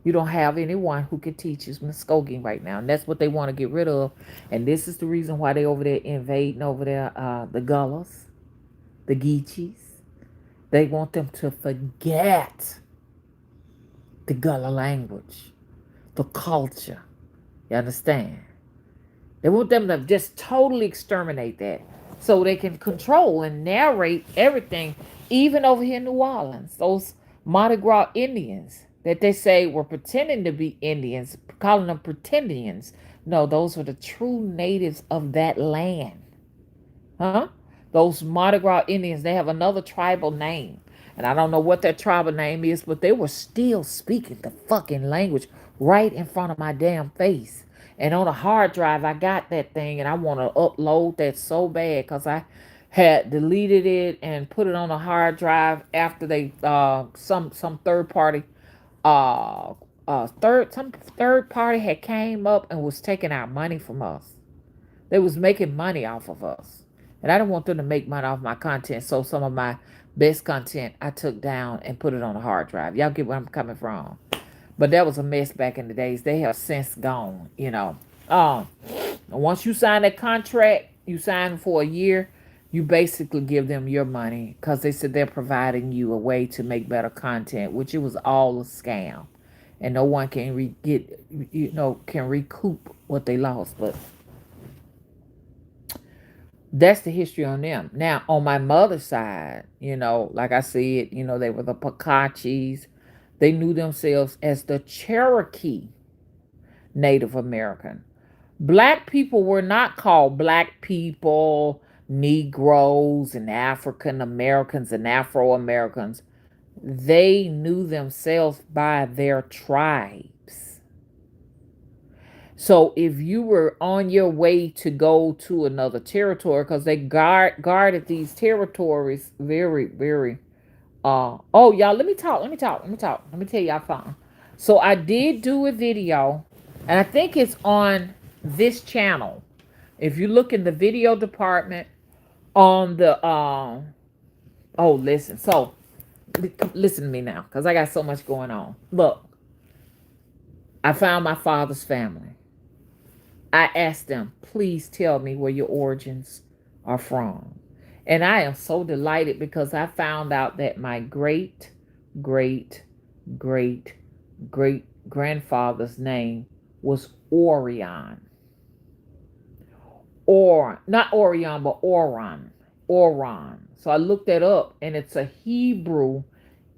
You don't have anyone who can teach us Muskogee right now, and that's what they want to get rid of. And this is the reason why they over there invading over there, the Gullahs, the Geechees. They want them to forget the Gullah language, the culture. You understand? They want them to just totally exterminate that so they can control and narrate everything, even over here in New Orleans. Those Mardi Gras Indians that they say were pretending to be Indians, calling them pretendians. No, those were the true natives of that land. Huh? Those Mardi Gras Indians, they have another tribal name. And I don't know what their tribal name is, but they were still speaking the fucking language right in front of my damn face. And on a hard drive, I got that thing and I want to upload that so bad because I had deleted it and put it on a hard drive after they some third party had came up and was taking our money from us. They was making money off of us. And I didn't want them to make money off my content. So some of my best content I took down and put it on a hard drive. Y'all get where I'm coming from. But that was a mess back in the days. They have since gone, you know. Once you sign that contract, you sign for a year, you basically give them your money because they said they're providing you a way to make better content, which it was all a scam. And no one can can recoup what they lost. But that's the history on them. Now, on my mother's side, like I said, they were the Pocahontas. They knew themselves as the Cherokee Native American. Black people were not called black people, Negroes, and African Americans and Afro Americans. They knew themselves by their tribes. So if you were on your way to go to another territory, because they guarded these territories very, very. Oh, y'all, let me talk. Let me tell y'all something. So I did do a video, and I think it's on this channel. If you look in the video department on the oh, listen. So listen to me now, because I got so much going on. Look, I found my father's family. I asked them, please tell me where your origins are from. And I am so delighted because I found out that my great, great, great, great grandfather's name was Orion. Or not Orion, but Oron. Oron. So I looked that up and it's a Hebrew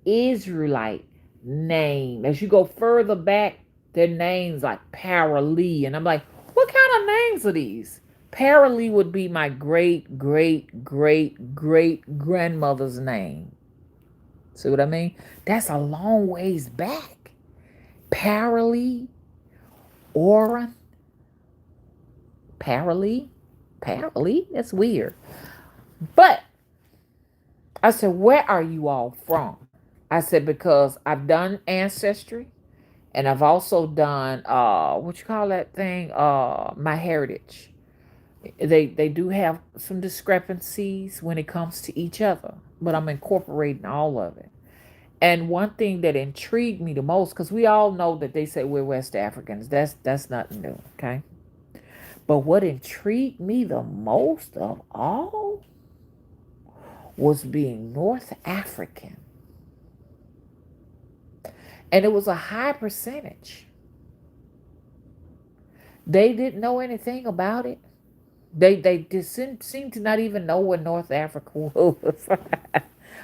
Israelite name. As you go further back, their names like Paralee. And I'm like, what kind of names are these? Paralee would be my great, great, great, great grandmother's name. See what I mean? That's a long ways back. Paralee, Oran, Paralee, Paralee? That's weird. But I said, where are you all from? I said, because I've done Ancestry. And I've also done what you call that thing? My Heritage. They do have some discrepancies when it comes to each other, but I'm incorporating all of it. And one thing that intrigued me the most, because we all know that they say we're West Africans. That's nothing new, okay? But what intrigued me the most of all was being North African. And it was a high percentage. They didn't know anything about it. They just seem to not even know what North Africa was.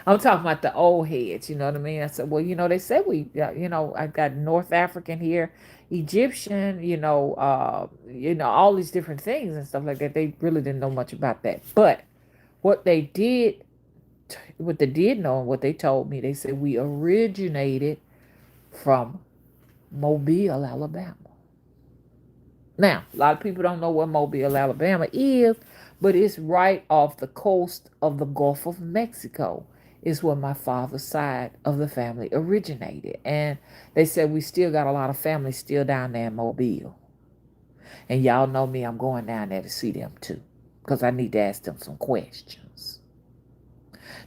I'm talking about the old heads, you know what I mean? I said, well, they said I got North African here, Egyptian, all these different things and stuff like that. They really didn't know much about that. But what they did, what they did know and what they told me, they said we originated from Mobile, Alabama. Now, a lot of people don't know where Mobile, Alabama is, but it's right off the coast of the Gulf of Mexico. Is where my father's side of the family originated. And they said we still got a lot of family still down there in Mobile. And y'all know me, I'm going down there to see them too. Because I need to ask them some questions.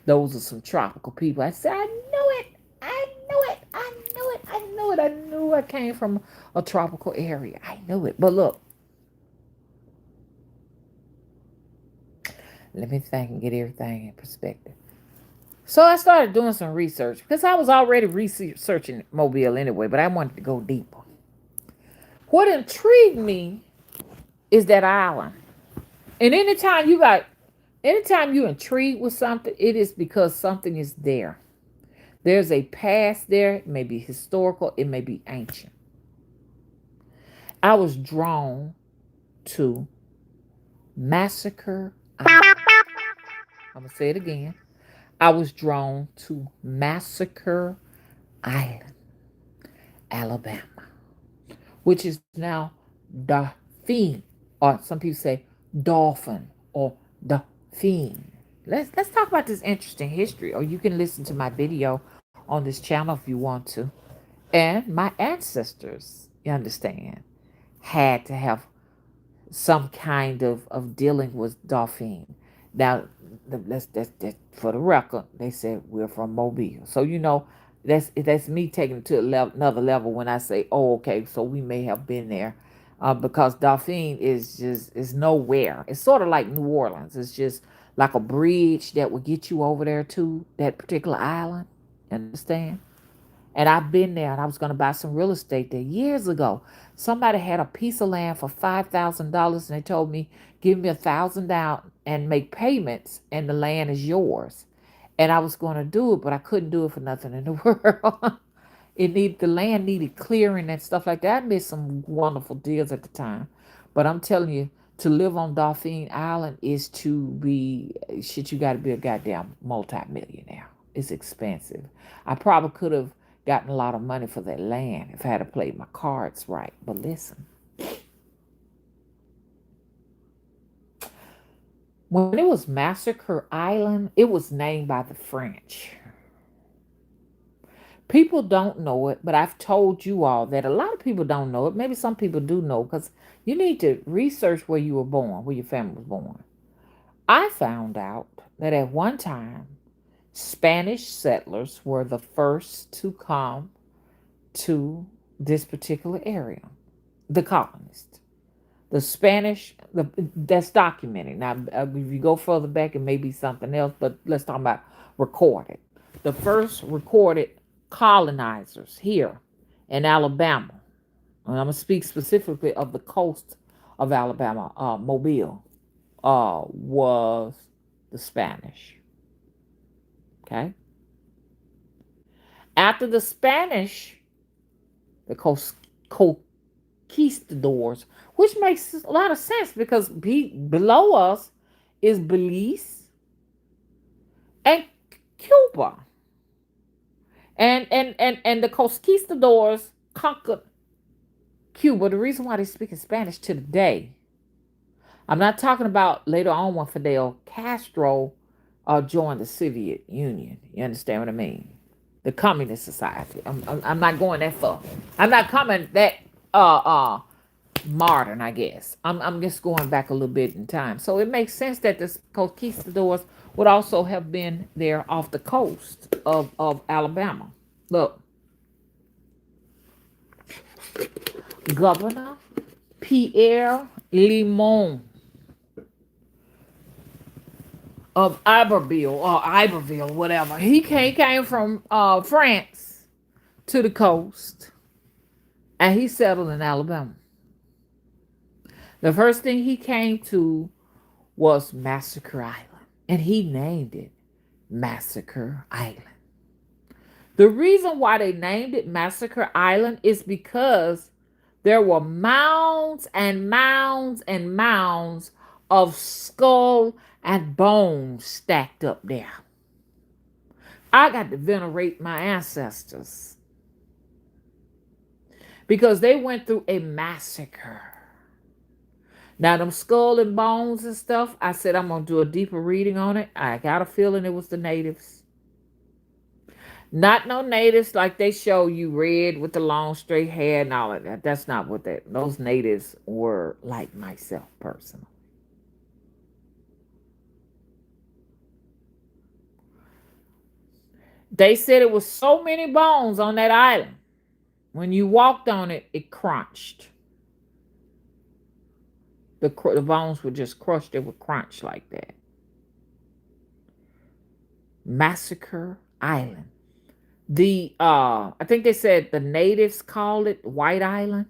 Those are some tropical people. I said, I knew it. I knew it. I knew it. I knew it. I knew I came from a tropical area. I knew it. But look, let me think and get everything in perspective. So I started doing some research because I was already researching Mobile anyway, but I wanted to go deeper. What intrigued me is that island. And anytime you intrigued with something, it is because something is there. There's a past there. It may be historical. It may be ancient. I was drawn to Massacre Island. I'm going to say it again. I was drawn to Massacre Island, Alabama, which is now Dauphin, or some people say Dolphin or Dauphin. Let's talk about this interesting history, or you can listen to my video on this channel if you want to. And my ancestors, you understand, had to have some kind of dealing with Dauphin. Now, that's for the record. They said we're from Mobile, so that's me taking it to another level when I say, oh, okay, so we may have been there, because Dauphin is nowhere. It's sort of like New Orleans. It's just like a bridge that will get you over there to that particular island. Understand? And I've been there and I was going to buy some real estate there years ago. Somebody had a piece of land for $5,000 and they told me, give me 1,000 down and make payments and the land is yours. And I was going to do it, but I couldn't do it for nothing in the world. The land needed clearing and stuff like that. I missed some wonderful deals at the time. But I'm telling you, to live on Dauphin Island is to be, shit, you got to be a goddamn multimillionaire. It's expensive. I probably could have gotten a lot of money for that land if I had played my cards right. But listen, when it was Massacre Island, it was named by the French. People don't know it, but I've told you all that a lot of people don't know it. Maybe some people do know because you need to research where you were born, where your family was born. I found out that at one time, Spanish settlers were the first to come to this particular area, the colonists. The Spanish, that's documented. Now, if you go further back, it may be something else, but let's talk about recorded. The first recorded colonizers here in Alabama, and I'm going to speak specifically of the coast of Alabama, Mobile, was the Spanish. Okay. After the Spanish, the conquistadors, which makes a lot of sense because below us is Belize and Cuba. And the conquistadors conquered Cuba. The reason why they speak in Spanish to today, I'm not talking about later on when Fidel Castro joined the Soviet Union. You understand what I mean? The Communist Society. I'm not going that far. I'm not coming that uh uh modern, I guess. I'm just going back a little bit in time. So it makes sense that the conquistadors would also have been there off the coast of Alabama. Look, Governor Pierre Limon of Iberville, whatever. He came from France to the coast, and he settled in Alabama. The first thing he came to was Massacre Island, and he named it Massacre Island. The reason why they named it Massacre Island is because there were mounds and mounds and mounds of skull and bones stacked up there. I got to venerate my ancestors because they went through a massacre. Now, them skull and bones and stuff, I said I'm going to do a deeper reading on it. I got a feeling it was the natives. Not no natives like they show you red with the long straight hair and all of that. That's not what those natives were like myself personally. They said it was so many bones on that island. When you walked on it, it crunched. The bones were just crushed. They would crunch like that. Massacre Island. I think they said the natives called it White Island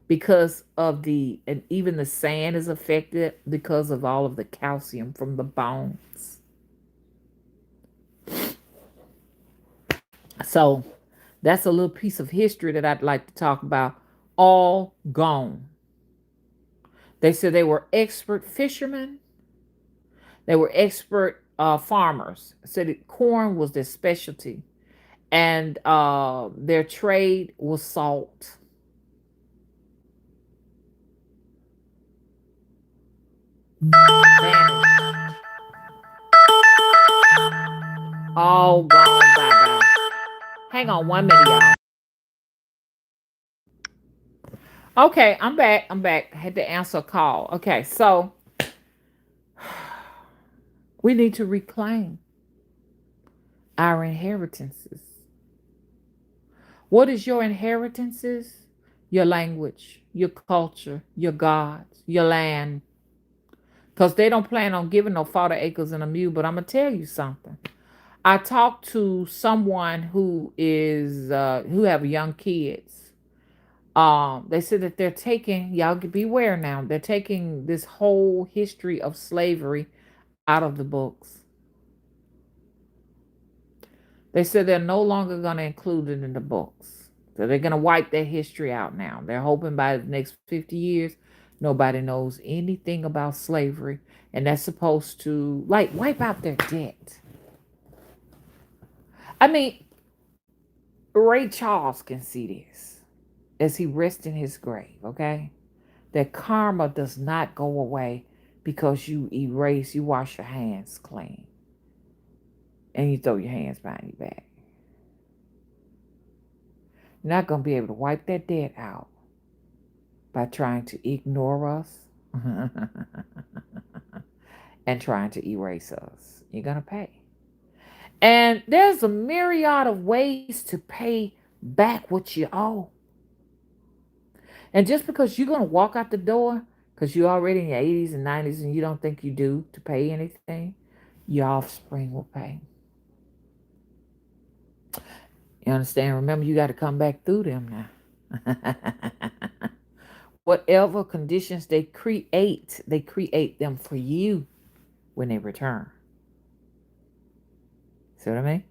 because of and even the sand is affected because of all of the calcium from the bones. So that's a little piece of history that I'd like to talk about. All gone. They said they were expert fishermen. They were expert farmers. Said that corn was their specialty, and their trade was salt. Vanished. All gone. Bye bye. Hang on 1 minute, y'all. Okay, I'm back. I had to answer a call. Okay, so we need to reclaim our inheritances. What is your inheritances? Your language, your culture, your gods, your land. Because they don't plan on giving no 40 acres and a mule. But I'm going to tell you something. I talked to someone who have young kids. They said that they're taking, y'all beware now, they're taking this whole history of slavery out of the books. They said they're no longer going to include it in the books. So they're going to wipe that history out now. They're hoping by the next 50 years, nobody knows anything about slavery. And that's supposed to, like, wipe out their debt. I mean, Ray Charles can see this as he rests in his grave, okay? That karma does not go away because you wash your hands clean. And you throw your hands behind your back. You're not going to be able to wipe that debt out by trying to ignore us and trying to erase us. You're going to pay. And there's a myriad of ways to pay back what you owe. And just because you're going to walk out the door, because you're already in your 80s and 90s and you don't think you do to pay anything, your offspring will pay. You understand? Remember, you got to come back through them now. Whatever conditions they create them for you when they return. See what I mean?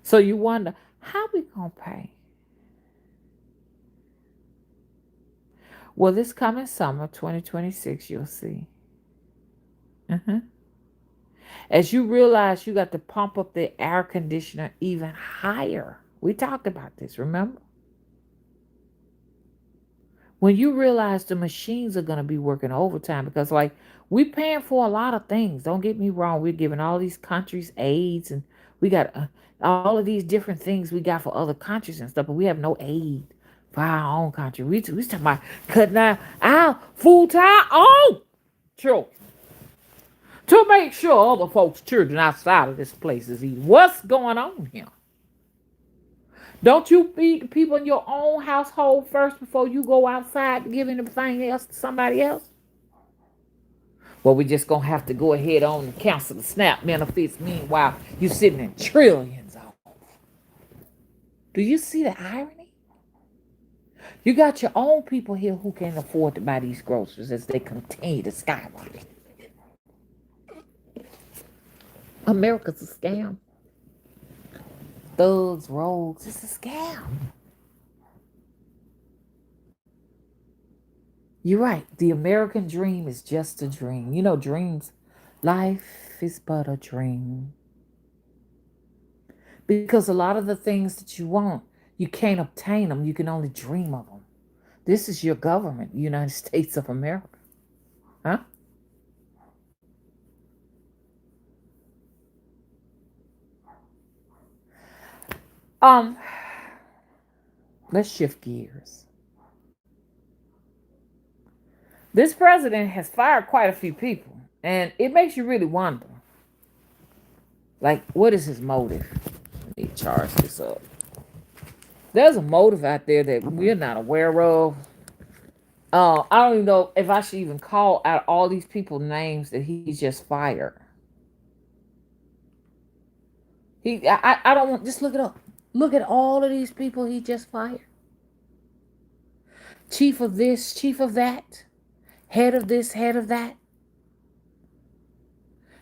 So you wonder, how we going to pay? Well, this coming summer, 2026, you'll see. uh As you realize you got to pump up the air conditioner even higher. We talked about this, remember? When you realize the machines are going to be working overtime, because like we're paying for a lot of things. Don't get me wrong. We're giving all these countries aids, and we got all of these different things we got for other countries and stuff, but we have no aid for our own country. We talking about cutting our full-time own children to make sure other folks' children outside of this place is eating. What's going on here? Don't you feed the people in your own household first before you go outside to give anything else to somebody else? Well, we just gonna have to go ahead on and cancel the SNAP benefits. Meanwhile, you sitting in trillions off. Do you see the irony? You got your own people here who can't afford to buy these groceries as they continue to skyrocket. America's a scam. Thugs, rogues, it's a scam. You're right. The American dream is just a dream. You know, dreams. Life is but a dream. Because a lot of the things that you want, you can't obtain them. You can only dream of them. This is your government, United States of America. Huh? Um, let's shift gears. This president has fired quite a few people, and it makes you really wonder. Like, what is his motive? Let me charge this up. There's a motive out there that we're not aware of. I don't even know if I should even call out all these people's names that he just fired. I don't want, just look it up. Look at all of these people he just fired. Chief of this, chief of that, head of this, head of that.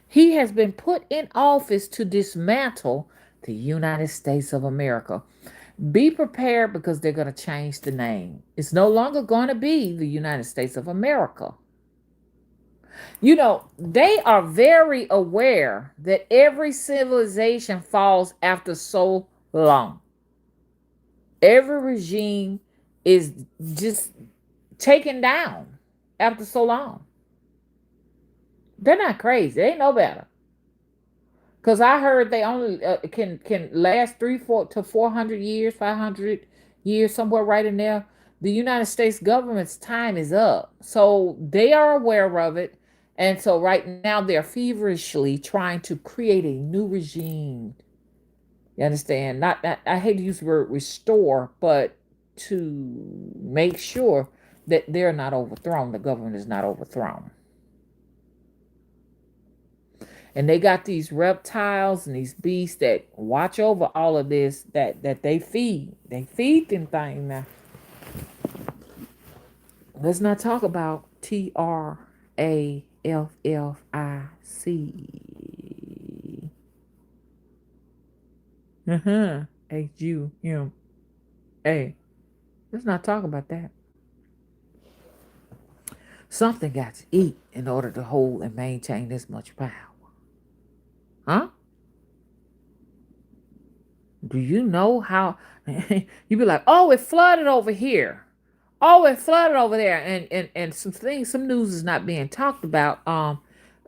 He has been put in office to dismantle the United States of America. Be prepared because they're going to change the name. It's no longer going to be the United States of America. You know, they are very aware that every civilization falls after so long. Every regime is just taken down after so long. They're not crazy. They ain't no better. Because I heard they only can last 400 years, 500 years, somewhere right in there. The United States government's time is up, so they are aware of it, and so right now they're feverishly trying to create a new regime. You understand? Not I hate to use the word restore, but to make sure that they're not overthrown. The government is not overthrown. And they got these reptiles and these beasts that watch over all of this that they feed. They feed them things now. Let's not talk about TRAFFIC. HUMA. Let's not talk about that. Something got to eat in order to hold and maintain this much power. Huh? Do you know how you be like, oh, it flooded over here. Oh, it flooded over there. And some news is not being talked about.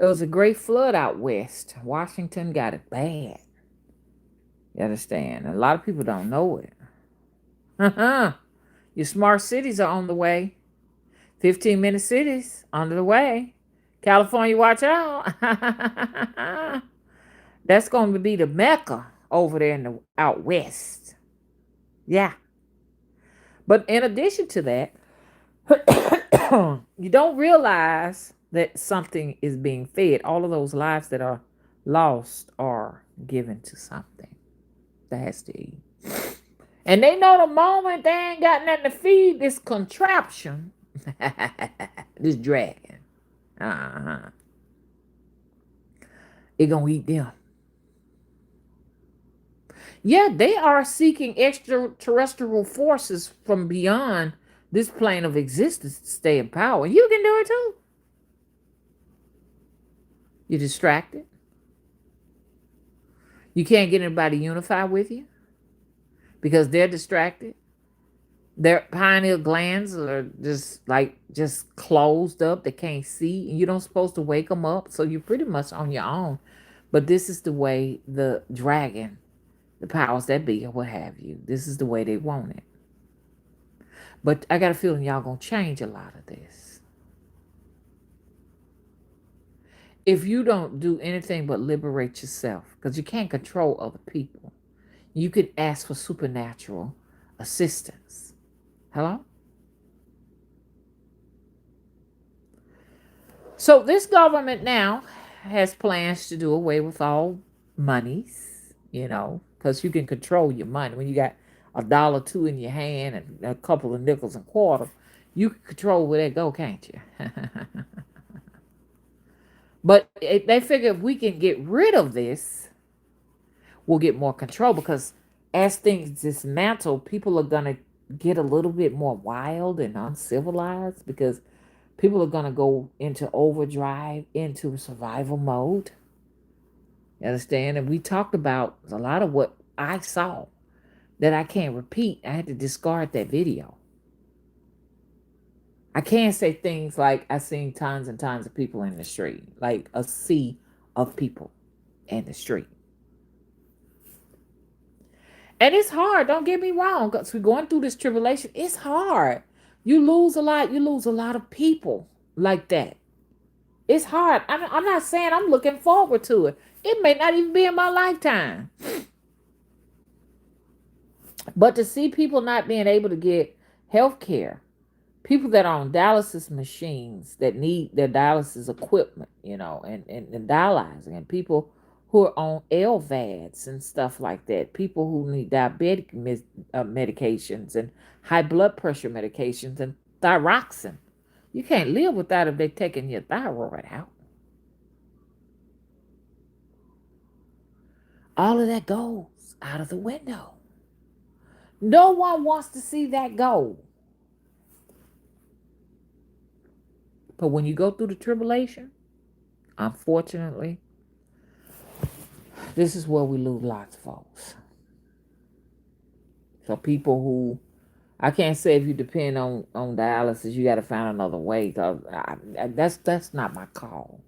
It was a great flood out west. Washington got it bad. You understand? A lot of people don't know it. Your smart cities are on the way. 15-minute cities on the way. California, watch out. That's going to be the Mecca over there in the out west. Yeah. But in addition to that, you don't realize that something is being fed. All of those lives that are lost are given to something that has to eat. And they know the moment they ain't got nothing to feed this contraption, this dragon, uh-huh, it gonna eat them. Yeah, they are seeking extraterrestrial forces from beyond this plane of existence to stay in power. You can do it too. You're distracted. You can't get anybody unified with you because they're distracted. Their pineal glands are just closed up. They can't see. And you don't supposed to wake them up. So you're pretty much on your own. But this is the way the dragon, the powers that be, or what have you, this is the way they want it. But I got a feeling y'all gonna change a lot of this. If you don't do anything but liberate yourself, because you can't control other people, you could ask for supernatural assistance. Hello? So this government now has plans to do away with all monies, because you can control your money. When you got a dollar, two in your hand and a couple of nickels and quarters, you can control where they go, can't you? But they figure if we can get rid of this, we'll get more control, because as things dismantle, people are going to get a little bit more wild and uncivilized, because people are going to go into overdrive, into survival mode. You understand? And we talked about a lot of what I saw that I can't repeat. I had to discard that video. I can't say things like I seen tons and tons of people in the street, like a sea of people in the street. And it's hard. Don't get me wrong. Because we're going through this tribulation. It's hard. You lose a lot. You lose a lot of people like that. It's hard. I'm not saying I'm looking forward to it. It may not even be in my lifetime. But to see people not being able to get health care, people that are on dialysis machines that need their dialysis equipment, and dialyzing, and people who are on LVADs and stuff like that, people who need diabetic medications and high blood pressure medications and thyroxine. You can't live without if they're taking your thyroid out. All of that goes out of the window. No one wants to see that go. But when you go through the tribulation, unfortunately, this is where we lose lots of folks. So people who, I can't say if you depend on dialysis, you got to find another way. Cause that's not my call.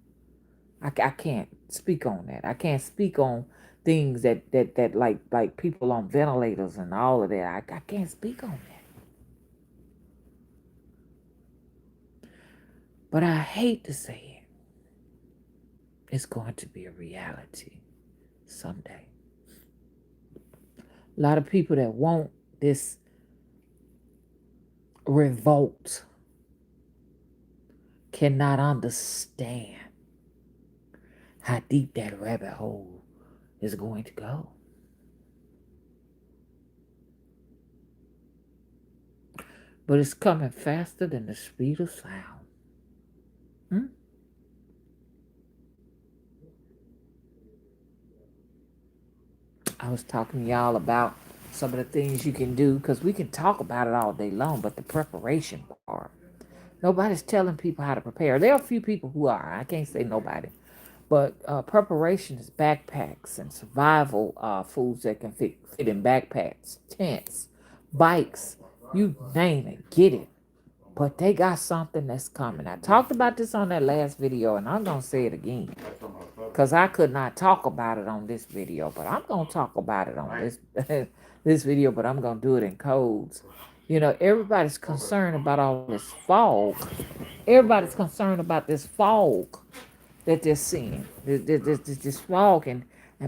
I can't speak on that. I can't speak on things that like people on ventilators and all of that. I can't speak on that. But I hate to say it. It's going to be a reality someday. A lot of people that want this revolt cannot understand how deep that rabbit hole is going to go. But it's coming faster than the speed of sound. I was talking to y'all about some of the things you can do, because we can talk about it all day long, but the preparation part, nobody's telling people how to prepare. There are a few people who are. I can't say nobody. But preparation is backpacks and survival foods that can fit in backpacks, tents, bikes, you name it, get it. But they got something that's coming. I talked about this on that last video, and I'm going to say it again, because I could not talk about it on this video, but I'm going to talk about it on this video, but I'm going to do it in codes. Everybody's concerned about all this fog. Everybody's concerned about this fog that they're seeing, this fog, and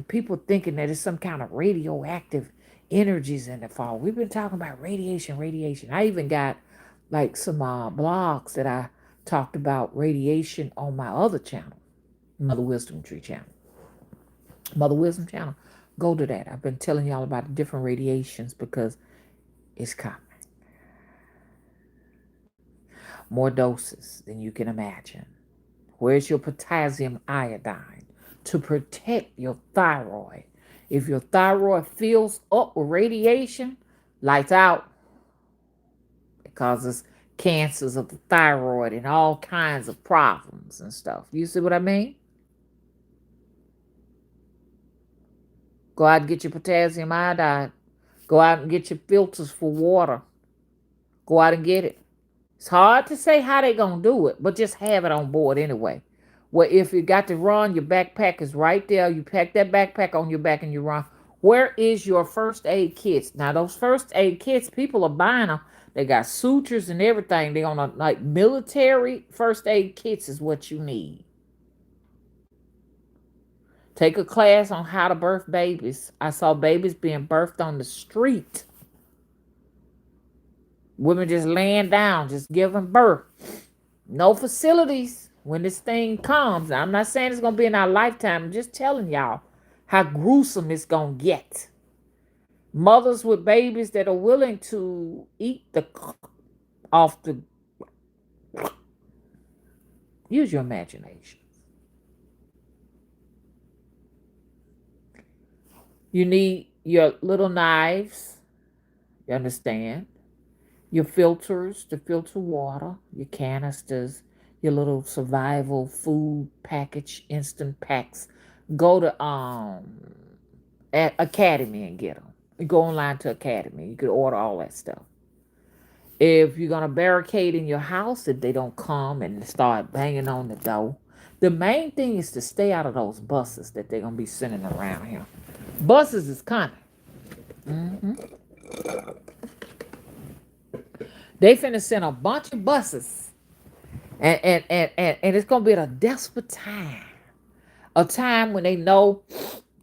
people thinking that it's some kind of radioactive energies in the fall. We've been talking about radiation, radiation. I even got like some blogs that I talked about radiation on my other channel, Mother Wisdom Tree channel. Mother Wisdom channel. Go to that. I've been telling y'all about the different radiations because it's coming. More doses than you can imagine. Where's your potassium iodine to protect your thyroid? If your thyroid fills up with radiation, lights out. It causes cancers of the thyroid and all kinds of problems and stuff. You see what I mean? Go out and get your potassium iodine. Go out and get your filters for water. Go out and get it. It's hard to say how they gonna do it, but just have it on board anyway. Well, if you got to run, your backpack is right there. You pack that backpack on your back and you run. Where is your first aid kits? Now, those first aid kits, people are buying them. They got sutures and everything. They on a like military first aid kits is what you need. Take a class on how to birth babies. I saw babies being birthed on the street. Women just laying down, just giving birth. No facilities when this thing comes. Now, I'm not saying it's going to be in our lifetime. I'm just telling y'all how gruesome it's going to get. Mothers with babies that are willing to eat the off the. Use your imagination. You need your little knives. You understand? Your filters to filter water, your canisters, your little survival food package, instant packs. Go to Academy and get them. You go online to Academy. You could order all that stuff. If you're gonna barricade in your house, if they don't come and start banging on the door, the main thing is to stay out of those buses that they're gonna be sending around here. Buses is coming. Mm-hmm. They finna send a bunch of buses. And it's gonna be at a desperate time. A time when they know,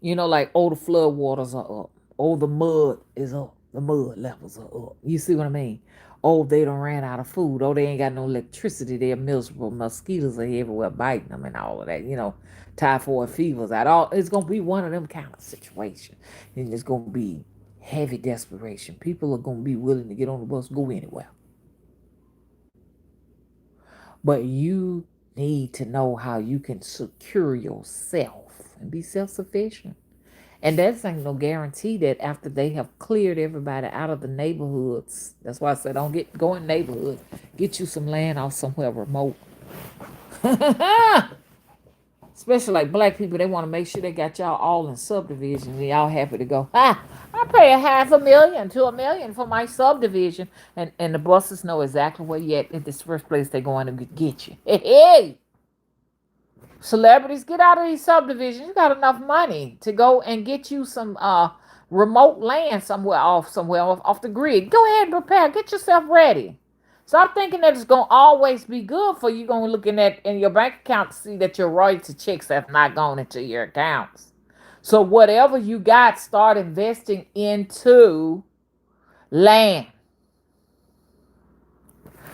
like, oh, the flood waters are up. Oh, the mud is up. The mud levels are up. You see what I mean? Oh, they done ran out of food. Oh, they ain't got no electricity. They're miserable. Mosquitoes are everywhere biting them and all of that. Typhoid fevers out. All it's gonna be one of them kind of situations. And it's gonna be heavy desperation. People are gonna be willing to get on the bus, go anywhere. But you need to know how you can secure yourself and be self-sufficient. And that's ain't no guarantee that after they have cleared everybody out of the neighborhoods. That's why I said don't go in neighborhoods. Get you some land off somewhere remote. Especially like black people, they want to make sure they got y'all all in subdivision and y'all happy to go. I pay $500,000 to $1 million for my subdivision. And the bosses know exactly where you at this first place they're going to get you. Hey! Celebrities, get out of these subdivisions. You got enough money to go and get you some remote land somewhere off the grid. Go ahead and prepare. Get yourself ready. Stop thinking that it's gonna always be good for you. Gonna looking at in your bank account to see that your royalty checks have not gone into your accounts. So whatever you got, start investing into land.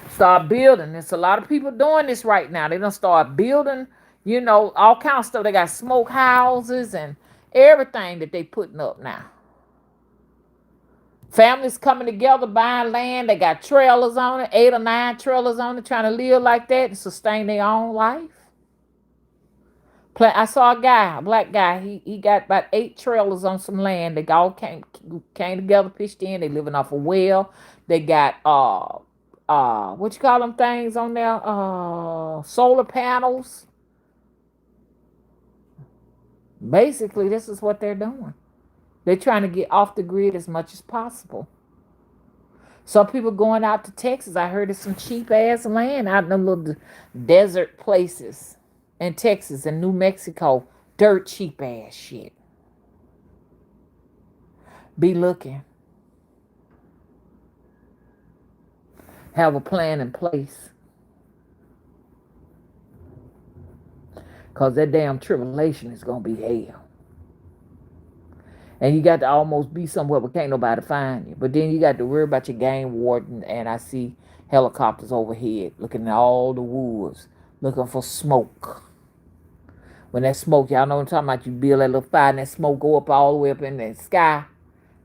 Start building. There's a lot of people doing this right now. They don't start building, all kinds of stuff. They got smoke houses and everything that they putting up now. Families coming together, buying land. They got trailers on it, 8 or 9 trailers on it, trying to live like that and sustain their own life. I saw a black guy. He got about 8 trailers on some land. They all came together, pitched in. They living off a well. They got what you call them things on there? Solar panels. Basically, this is what they're doing. They're trying to get off the grid as much as possible. Some people going out to Texas. I heard it's some cheap ass land out in the little desert places in Texas and New Mexico. Dirt cheap ass shit. Be looking. Have a plan in place. Because that damn tribulation is going to be hell. And you got to almost be somewhere where can't nobody find you. But then you got to worry about your game warden. And I see helicopters overhead looking at all the woods, looking for smoke. When that smoke, y'all know what I'm talking about, you build that little fire and that smoke go up all the way up in the sky.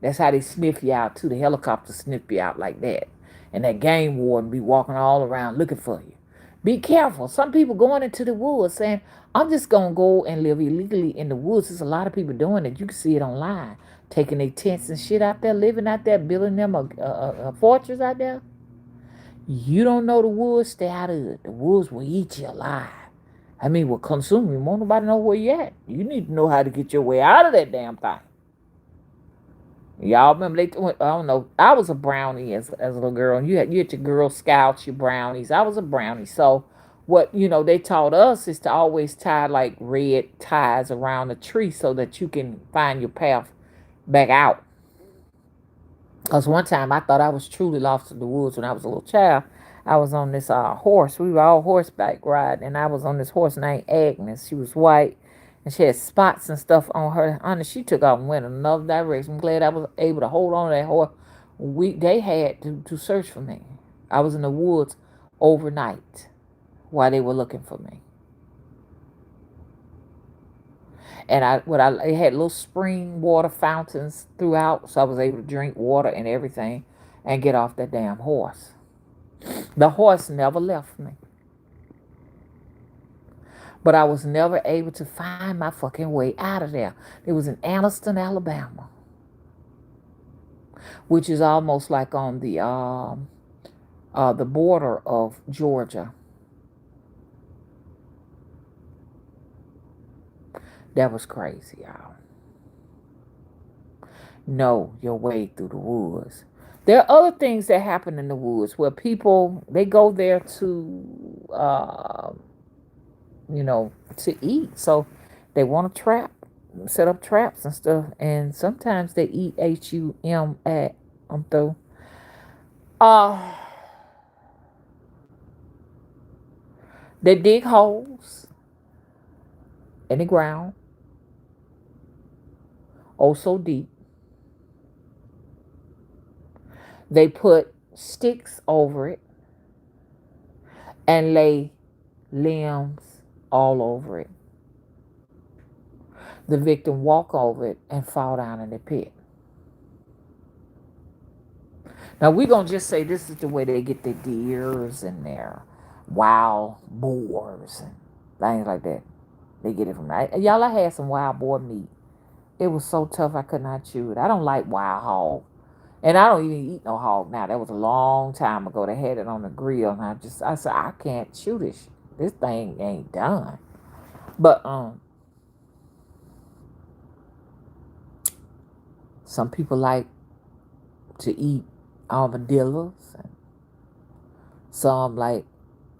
That's how they sniff you out too. The helicopters sniff you out like that. And that game warden be walking all around looking for you. Be careful. Some people going into the woods saying, I'm just going to go and live illegally in the woods. There's a lot of people doing it. You can see it online. Taking their tents and shit out there, living out there, building them a fortress out there. You don't know the woods, stay out of it. The woods will eat you alive. I mean, will consume you. Won't nobody know where you at. You need to know how to get your way out of that damn thing. Y'all remember I don't know. I was a brownie as a little girl, and you had your Girl Scouts, your brownies. I was a brownie. So what they taught us is to always tie like red ties around the tree so that you can find your path back out. Because one time I thought I was truly lost in the woods when I was a little child. I was on this horse. We were all horseback riding, and I was on this horse named Agnes. She was white, and she had spots and stuff on her. Honest, she took off and went another direction. I'm glad I was able to hold on to that horse. They had to search for me. I was in the woods overnight while they were looking for me. And it had little spring water fountains throughout, so I was able to drink water and everything and get off that damn horse. The horse never left me. But I was never able to find my fucking way out of there. It was in Anniston, Alabama, which is almost like on the border of Georgia. That was crazy, y'all. Know your way through the woods. There are other things that happen in the woods where people, they go there to to eat. So they want to set up traps and stuff. And sometimes they eat HUM at, I'm through. They dig holes in the ground, oh so deep. They put sticks over it and lay limbs all over it. The victim walk over it and fall down in the pit. Now we're going to just say this is the way they get their deers and their wild boars and things like that. They get it from that. Y'all, I had some wild boar meat. It was so tough I could not chew it. I don't like wild hog. And I don't even eat no hog now. That was a long time ago. They had it on the grill. And I said, I can't chew this. This thing ain't done. But some people like to eat armadillos, and some like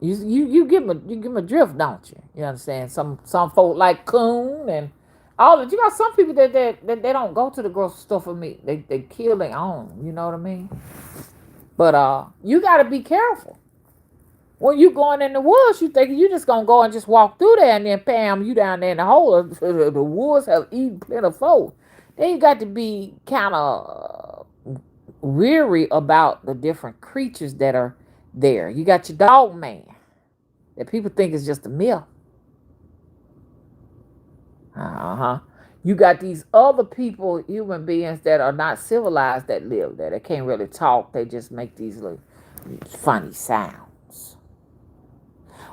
you give them a drift, don't you? You understand? Some folk like coon and all that. You got some people that they don't go to the grocery store for meat. They kill their own. You know what I mean? But you got to be careful. When you going in the woods, you think you just gonna go and just walk through there, and then bam, you down there in the hole. The woods have eaten plenty of folk. Then you got to be kind of weary about the different creatures that are there. You got your dog man that people think is just a myth. You got these other people, human beings that are not civilized that live there. They can't really talk. They just make these little funny sounds.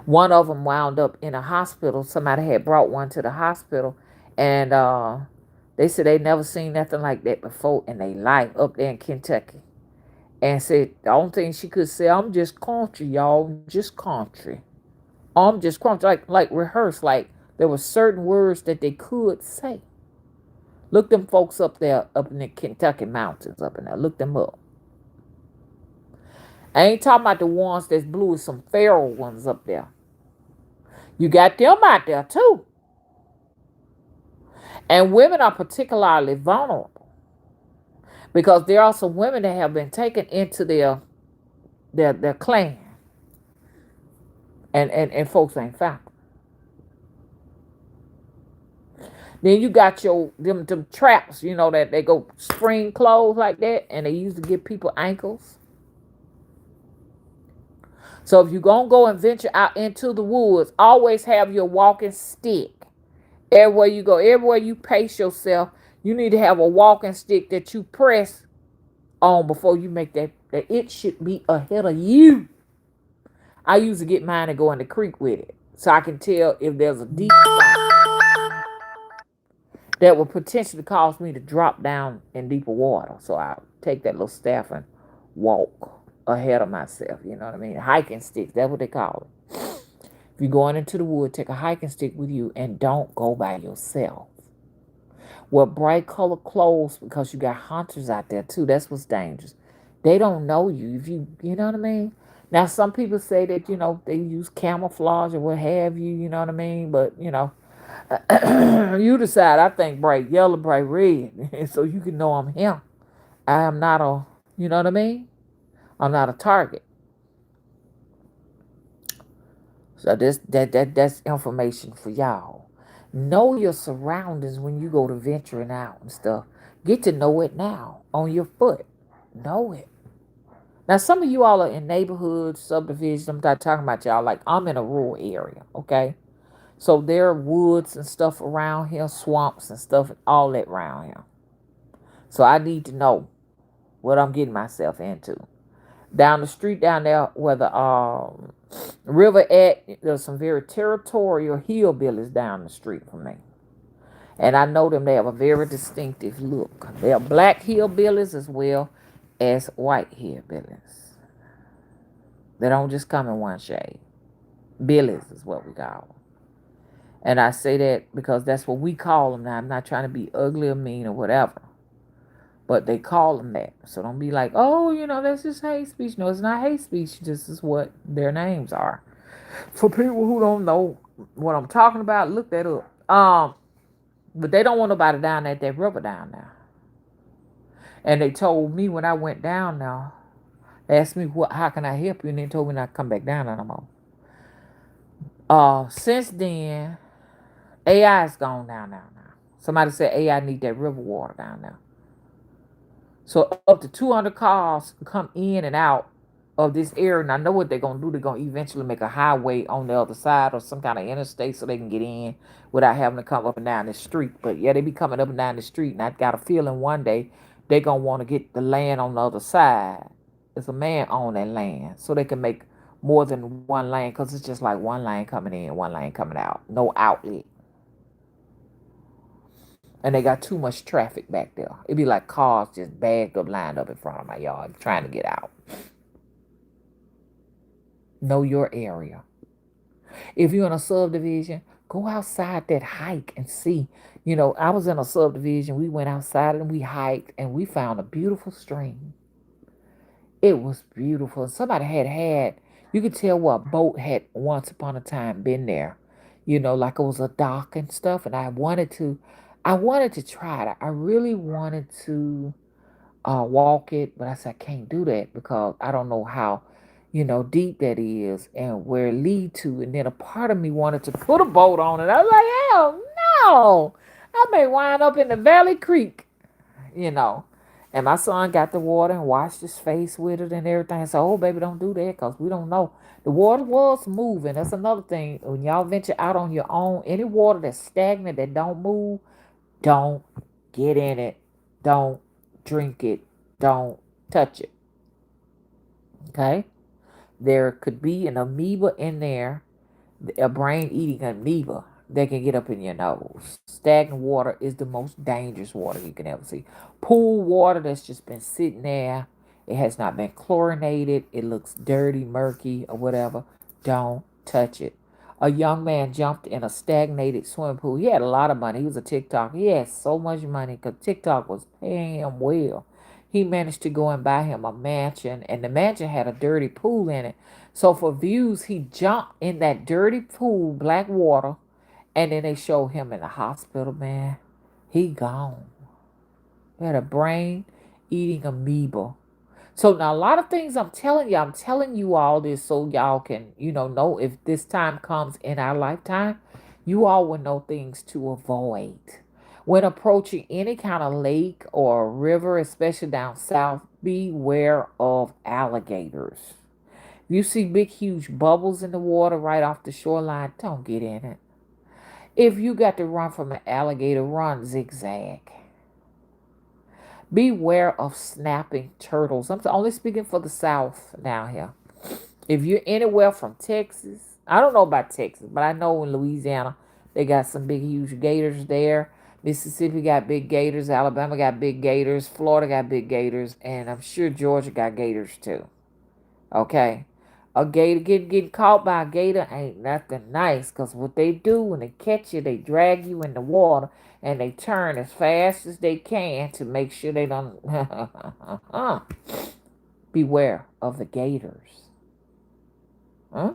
One of them wound up in a hospital. Somebody had brought one to the hospital, and they said they never seen nothing like that before in their life up there in Kentucky. And said the only thing she could say, I'm just country, y'all. Just country. I'm just country. Like rehearse. Like there were certain words that they could say. Look them folks up there, up in the Kentucky mountains up in there. Look them up. I ain't talking about the ones that's blue as some feral ones up there. You got them out there too. And women are particularly vulnerable because there are some women that have been taken into their clan, and folks ain't found them. Then you got your them traps, that they go spring closed like that, and they used to give people ankles. So if you're gonna go and venture out into the woods, always have your walking stick. Everywhere you go, everywhere you pace yourself, you need to have a walking stick that you press on before you make that it should be ahead of you. I used to get mine and go in the creek with it. So I can tell if there's a deep spot that would potentially cause me to drop down in deeper water. So I take that little staff and walk ahead of myself. You know what I mean? Hiking sticks, that's what they call it. If you're going into the wood, take a hiking stick with you and don't go by yourself. Wear bright color clothes because you got hunters out there too. That's what's dangerous. They don't know you. If you know what I mean? Now some people say that, they use camouflage or what have you, you know what I mean? But, you decide. I think bright yellow, bright red. So you can know I'm him. I am not you know what I mean? I'm not a target. So that's information for y'all. Know your surroundings when you go to venturing out and stuff. Get to know it now on your foot. Know it. Now some of you all are in neighborhoods, subdivisions. I'm not talking about y'all. Like I'm in a rural area, okay? So there are woods and stuff around here, swamps and stuff, all that around here. So I need to know what I'm getting myself into. Down the street down there where the river at, there's some very territorial hillbillies down the street from me. And I know them, they have a very distinctive look. They are black hillbillies as well as white hillbillies. They don't just come in one shade. Billies is what we call them. And I say that because that's what we call them now. I'm not trying to be ugly or mean or whatever. But they call them that. So don't be like, oh, that's just hate speech. No, it's not hate speech. This is what their names are. For people who don't know what I'm talking about, look that up. But they don't want nobody down at that river down there. And they told me when I went down there, they asked me how can I help you, and they told me not to come back down there no more. Since then, AI's gone down there now. Somebody said AI need that river water down there. So up to 200 cars come in and out of this area. And I know what they're going to do. They're going to eventually make a highway on the other side or some kind of interstate so they can get in without having to come up and down the street. But yeah, they be coming up and down the street. And I got a feeling one day they're going to want to get the land on the other side. It's a man on that land. So they can make more than one lane because it's just like one lane coming in, one lane coming out. No outlet. And they got too much traffic back there. It'd be like cars just bagged up, lined up in front of my yard, trying to get out. Know your area. If you're in a subdivision, go outside that hike and see. I was in a subdivision. We went outside and we hiked and we found a beautiful stream. It was beautiful. Somebody you could tell what a boat had once upon a time been there. Like it was a dock and stuff. And I wanted to try it. I really wanted to walk it, but I said I can't do that because I don't know how, deep that is and where it lead to. And then a part of me wanted to put a boat on it. I was like, hell no, I may wind up in the Valley Creek, you know. And my son got the water and washed his face with it and everything. I said, oh, baby, don't do that because we don't know. The water was moving. That's another thing. When y'all venture out on your own, any water that's stagnant, that don't move, don't get in it. Don't drink it. Don't touch it. Okay? There could be an amoeba in there, a brain eating amoeba that can get up in your nose. Stagnant water is the most dangerous water you can ever see. Pool water that's just been sitting there, it has not been chlorinated, it looks dirty, murky, or whatever. Don't touch it. A young man jumped in a stagnated swimming pool. He had a lot of money. He was a TikTok. He had so much money because TikTok was paying him well. He managed to go and buy him a mansion, and the mansion had a dirty pool in it. So for views, he jumped in that dirty pool, black water, and then they show him in the hospital, man. He gone. He had a brain eating amoeba. So now a lot of things I'm telling you all this so y'all can, know if this time comes in our lifetime, you all will know things to avoid. When approaching any kind of lake or river, especially down south, beware of alligators. If you see big, huge bubbles in the water right off the shoreline, don't get in it. If you got to run from an alligator, run zigzag. Beware of snapping turtles. I'm only speaking for the South down here. If you're anywhere from Texas, I don't know about Texas, but I know in Louisiana they got some big, huge gators there. Mississippi got big gators. Alabama got big gators. Florida got big gators. And I'm sure Georgia got gators too. Okay? A gator getting caught by a gator ain't nothing nice because what they do when they catch you, they drag you in the water and they turn as fast as they can to make sure they don't. Beware of the gators. Huh?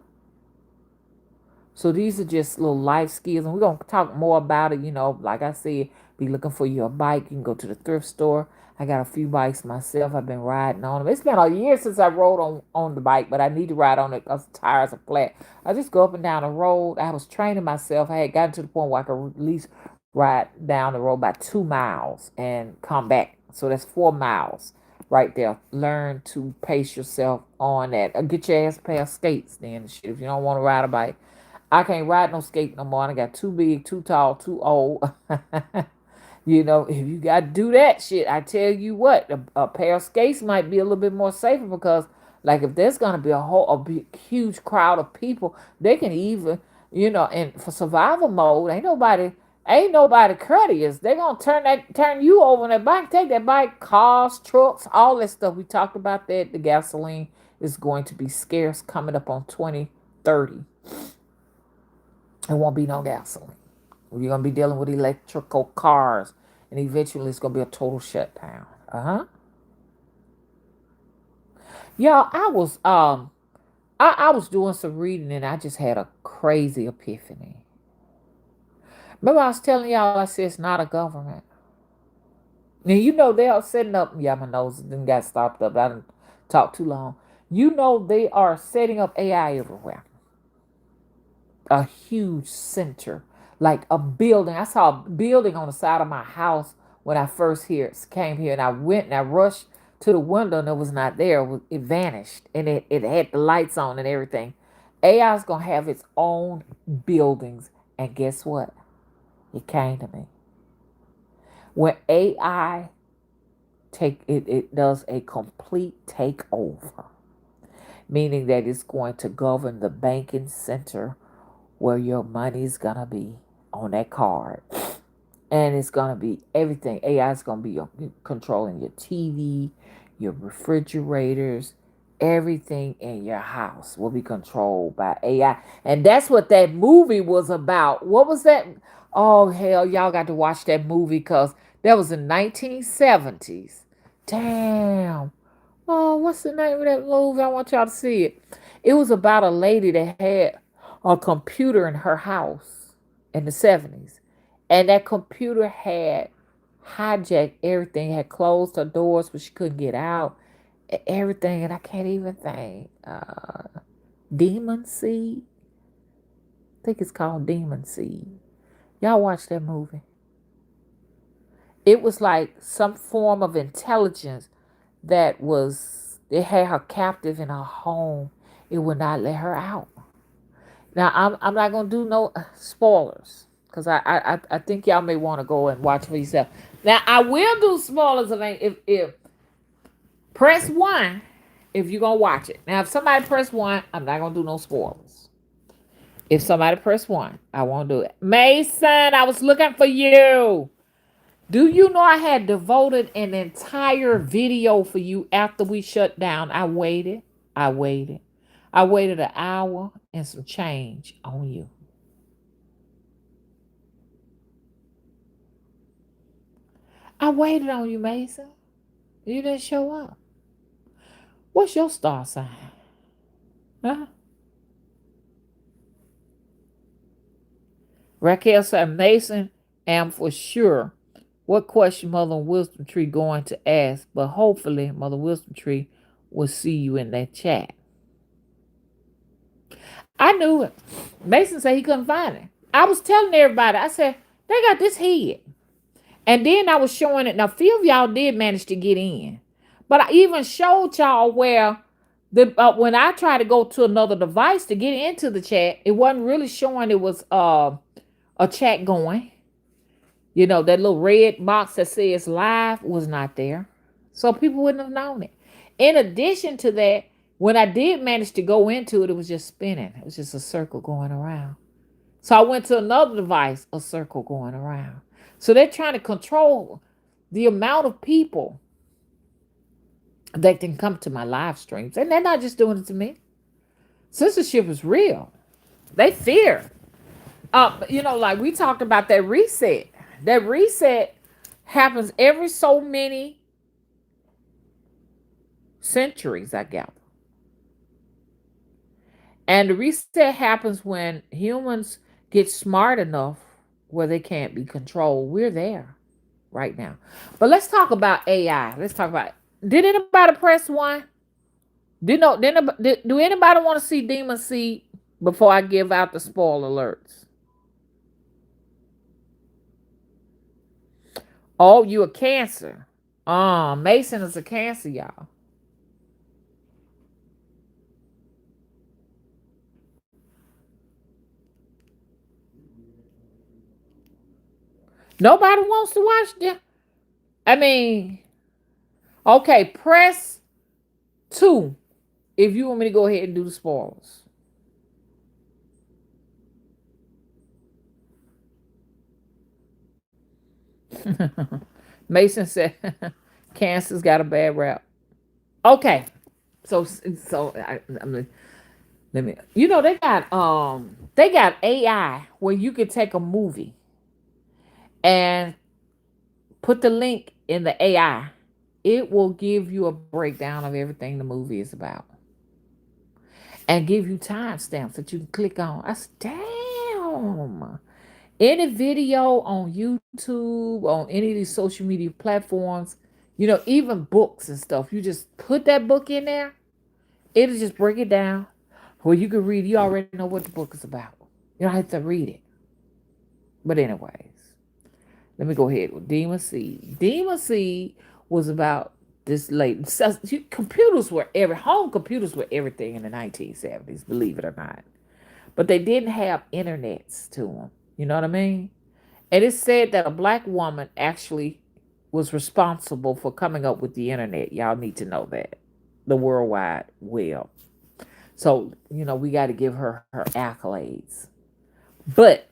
So these are just little life skills, and we're gonna talk more about it. Like I said, be looking for your bike. You can go to the thrift store. I got a few bikes myself. I've been riding on them. It's been a year since I rode on the bike, but I need to ride on it because the tires are flat. I just go up and down the road. I was training myself. I had gotten to the point where I could at least ride down the road about 2 miles and come back. So that's 4 miles right there. Learn to pace yourself on that. Get your ass a pair of skates then. Shit, if you don't want to ride a bike. I can't ride no skate no more. I got too big, too tall, too old. If you got to do that shit, I tell you what, a pair of skates might be a little bit more safer because, like, if there's gonna be a big, huge crowd of people, they can even, and for survival mode, ain't nobody courteous. They gonna turn you over on that bike, take that bike, cars, trucks, all that stuff. We talked about that. The gasoline is going to be scarce coming up on 2030. There won't be no gasoline. You're going to be dealing with electrical cars, and eventually it's going to be a total shutdown. Yeah, I was doing some reading and I just had a crazy epiphany. Remember I was telling y'all I said it's not a government. Now they are setting up. Yeah, my nose didn't got stopped up. I didn't talk too long. They are setting up AI everywhere. A huge center, like a building. I saw a building on the side of my house when I first came here, and I went and I rushed to the window, and it was not there. It vanished, and it had the lights on and everything. AI is gonna have its own buildings, and guess what? It came to me when AI it does a complete takeover, meaning that it's going to govern the banking center where your money's gonna be on that card. And it's gonna be everything. AI is gonna be controlling your TV, your refrigerators, everything in your house will be controlled by AI. And that's what that movie was about. What was that? Oh hell, y'all got to watch that movie because that was in 1970s. Damn. Oh, what's the name of that movie? I want y'all to see it. It was about a lady that had a computer in her house in the 70s. And that computer had hijacked everything, had closed her doors, but she couldn't get out. Everything, and I can't even think. Demon Seed? I think it's called Demon Seed. Y'all watch that movie. It was like some form of intelligence it had her captive in her home. It would not let her out. Now I'm not gonna do no spoilers because I think y'all may want to go and watch for yourself. Now I will do spoilers if press one if you're gonna watch it. Now if somebody press one, I'm not gonna do no spoilers. If somebody press one, I won't do it. Mason, I was looking for you. Do you know I had devoted an entire video for you after we shut down? I waited. I waited. I waited an hour and some change on you. I waited on you, Mason. You didn't show up. What's your star sign? Huh? Raquel said, Mason, am for sure what question Mother Wisdom Tree going to ask, but hopefully Mother Wisdom Tree will see you in that chat. I knew it. Mason said he couldn't find it. I was telling everybody, I said, they got this head. And then I was showing it. Now, a few of y'all did manage to get in, but I even showed y'all where the when I tried to go to another device to get into the chat, it wasn't really showing it was a chat going. You know, that little red box that says live was not there. So people wouldn't have known it. In addition to that, when I did manage to go into it, it was just spinning. It was just a circle going around. So I went to another device, a circle going around. So they're trying to control the amount of people that can come to my live streams. And they're not just doing it to me. Censorship is real. They fear. Like we talked about that reset. That reset happens every so many centuries, I gather. And the reset happens when humans get smart enough where they can't be controlled. We're there right now. But let's talk about AI. Let's talk about. Did anybody press one? Do anybody want to see Demon Seed before I give out the spoiler alerts? Oh, you a Cancer. Mason is a Cancer, y'all. Nobody wants to watch them. I mean, okay, press two if you want me to go ahead and do the spoilers. Mason said Cancer's got a bad rap. Okay, let me. They got AI where you could take a movie and put the link in the AI. It will give you a breakdown of everything the movie is about and give you timestamps that you can click on. I said, damn. Any video on YouTube, on any of these social media platforms, even books and stuff, you just put that book in there, it'll just break it down where you can read. You already know what the book is about. You don't have to read it. But anyways, let me go ahead with Demon Seed. Demon Seed was about this lady. Computers were home computers were everything in the 1970s, believe it or not. But they didn't have internets to them. You know what I mean? And it's said that a black woman actually was responsible for coming up with the internet. Y'all need to know that. The World Wide Web. So, we got to give her accolades. But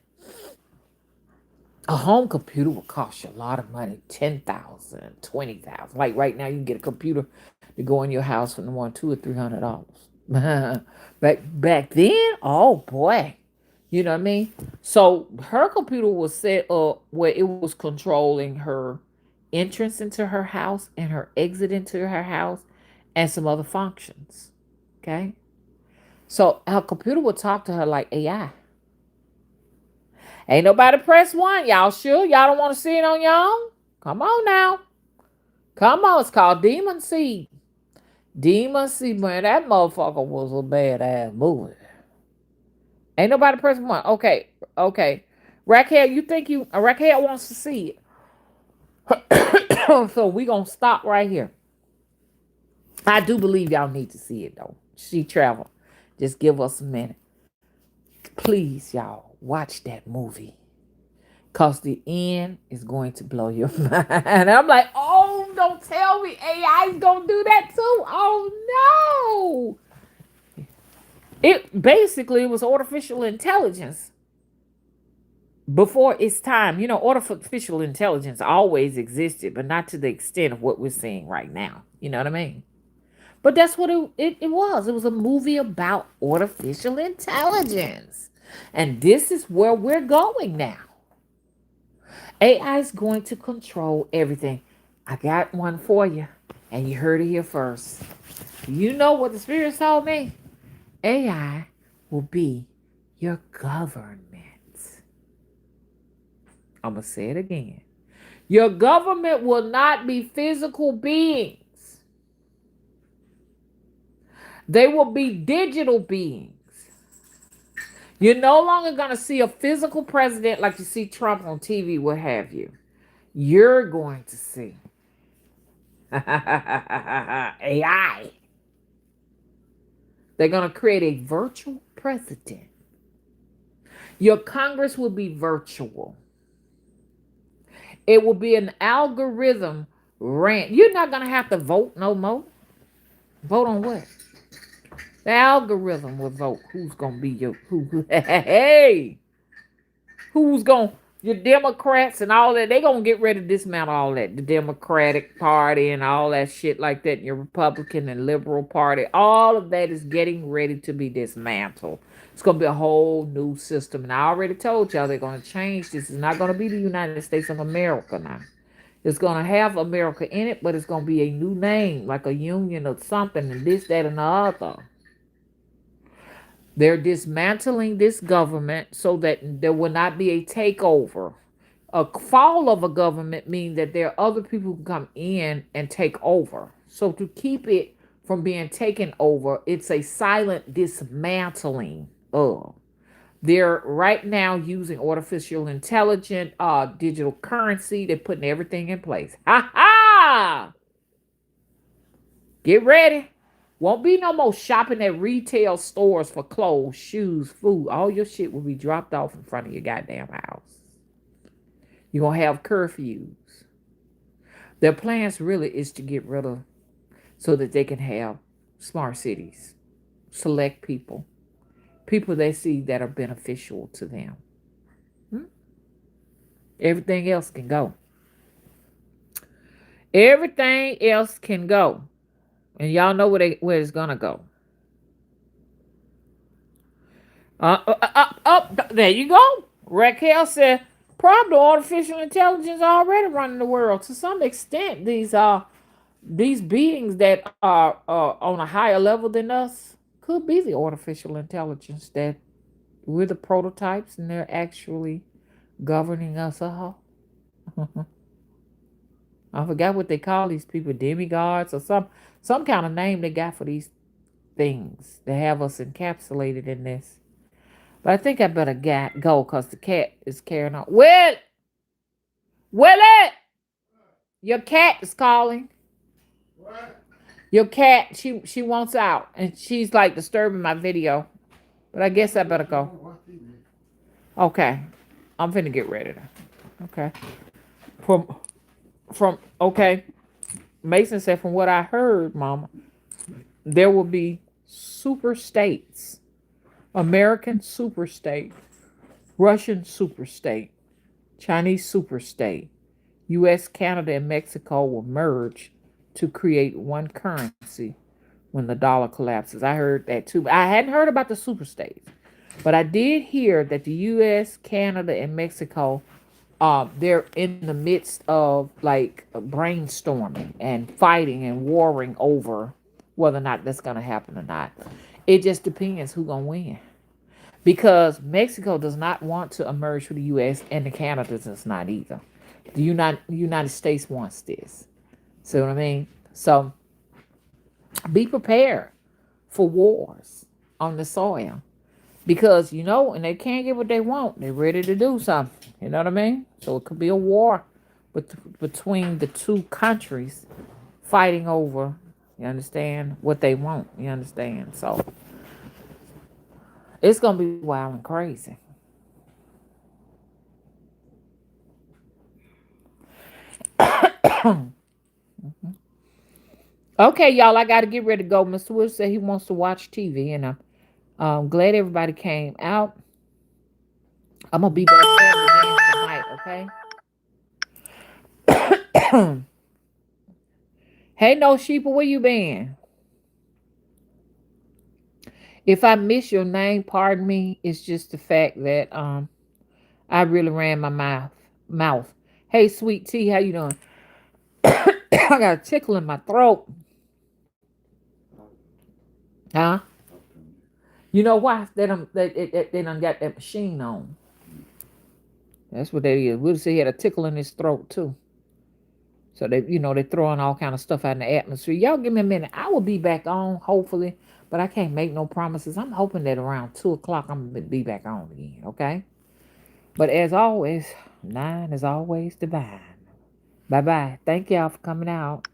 a home computer will cost you a lot of money. 10,000, 20,000. Like right now, you can get a computer to go in your house for $200-$300. back then, oh boy. You know what I mean? So her computer was set up where it was controlling her entrance into her house and her exit into her house and some other functions. Okay? So her computer would talk to her like AI. Ain't nobody press one. Y'all sure? Y'all don't want to see it on your own? Come on now. Come on. It's called Demon Seed. Demon Seed, man. That motherfucker was a badass movie. Ain't nobody pressing one. Okay. Okay. Raquel, Raquel wants to see it. So we gonna stop right here. I do believe y'all need to see it though. She traveled. Just give us a minute. Please, y'all, watch that movie. Cause the end is going to blow your mind. And I'm like, oh, don't tell me AI is gonna do that too. Oh no. It was artificial intelligence before its time. Artificial intelligence always existed, but not to the extent of what we're seeing right now. You know what I mean? But that's what it was. It was a movie about artificial intelligence. And this is where we're going now. AI is going to control everything. I got one for you, and you heard it here first. You know what the Spirit told me? AI will be your government. I'm going to say it again. Your government will not be physical beings. They will be digital beings. You're no longer going to see a physical president like you see Trump on TV, what have you. You're going to see AI. They're going to create a virtual president. Your Congress will be virtual. It will be an algorithm rant. You're not going to have to vote no more. Vote on what? The algorithm will vote who's going to be your who. Hey, who's going your Democrats and all that. They going to get ready to dismantle all that. The Democratic Party and all that shit like that. Your Republican and Liberal Party. All of that is getting ready to be dismantled. It's going to be a whole new system. And I already told y'all they're going to change this. It's not going to be the United States of America now. It's going to have America in it, but it's going to be a new name, like a union or something, and this, that, and the other. They're dismantling this government so that there will not be a takeover. A fall of a government means that there are other people who can come in and take over. So to keep it from being taken over, it's a silent dismantling of. They're right now using artificial intelligence, digital currency. They're putting everything in place. Ha ha! Get ready. Won't be no more shopping at retail stores for clothes, shoes, food. All your shit will be dropped off in front of your goddamn house. You're going to have curfews. Their plans really is to get rid of so that they can have smart cities, select people, people they see that are beneficial to them. Everything else can go. Everything else can go. And y'all know where it's going to go. There you go. Raquel said, probably artificial intelligence already running the world. To some extent, these beings that are on a higher level than us could be the artificial intelligence that we're the prototypes and they're actually governing us all. I forgot what they call these people, demigods or some kind of name they got for these things. They have us encapsulated in this. But I think I better go because the cat is carrying on. Willie, your cat is calling. What? Your cat, she wants out, and she's like disturbing my video. But I guess I better go. Okay, I'm finna get ready. Okay, from okay. Mason said, from what I heard, Mama, there will be super states, American super state, Russian super state, Chinese super state, U.S., Canada, and Mexico will merge to create one currency when the dollar collapses. I heard that too. I hadn't heard about the super states, but I did hear that the U.S., Canada, and Mexico, they're in the midst of like brainstorming and fighting and warring over whether or not that's going to happen or not. It just depends who's going to win. Because Mexico does not want to emerge from the U.S. and the Canada does not either. The United States wants this. See what I mean? So be prepared for wars on the soil. Because, and they can't get what they want. They're ready to do something. You know what I mean? So it could be a war between the two countries fighting over, you understand, what they want. You understand? So it's going to be wild and crazy. Okay, y'all, I got to get ready to go. Mr. Wood said he wants to watch TV, and I'm glad everybody came out. I'm going to be back again tonight, okay? Hey, No Sheepa, where you been? If I miss your name, pardon me. It's just the fact that I really ran my mouth. Hey, Sweet Tea, how you doing? I got a tickle in my throat. Huh? You know why? They done got that machine on. That's what that is. We'll see he had a tickle in his throat too. So they're throwing all kind of stuff out in the atmosphere. Y'all give me a minute. I will be back on, hopefully, but I can't make no promises. I'm hoping that around 2:00 I'm gonna be back on again, okay? But as always, 9 is always divine. Bye bye. Thank y'all for coming out.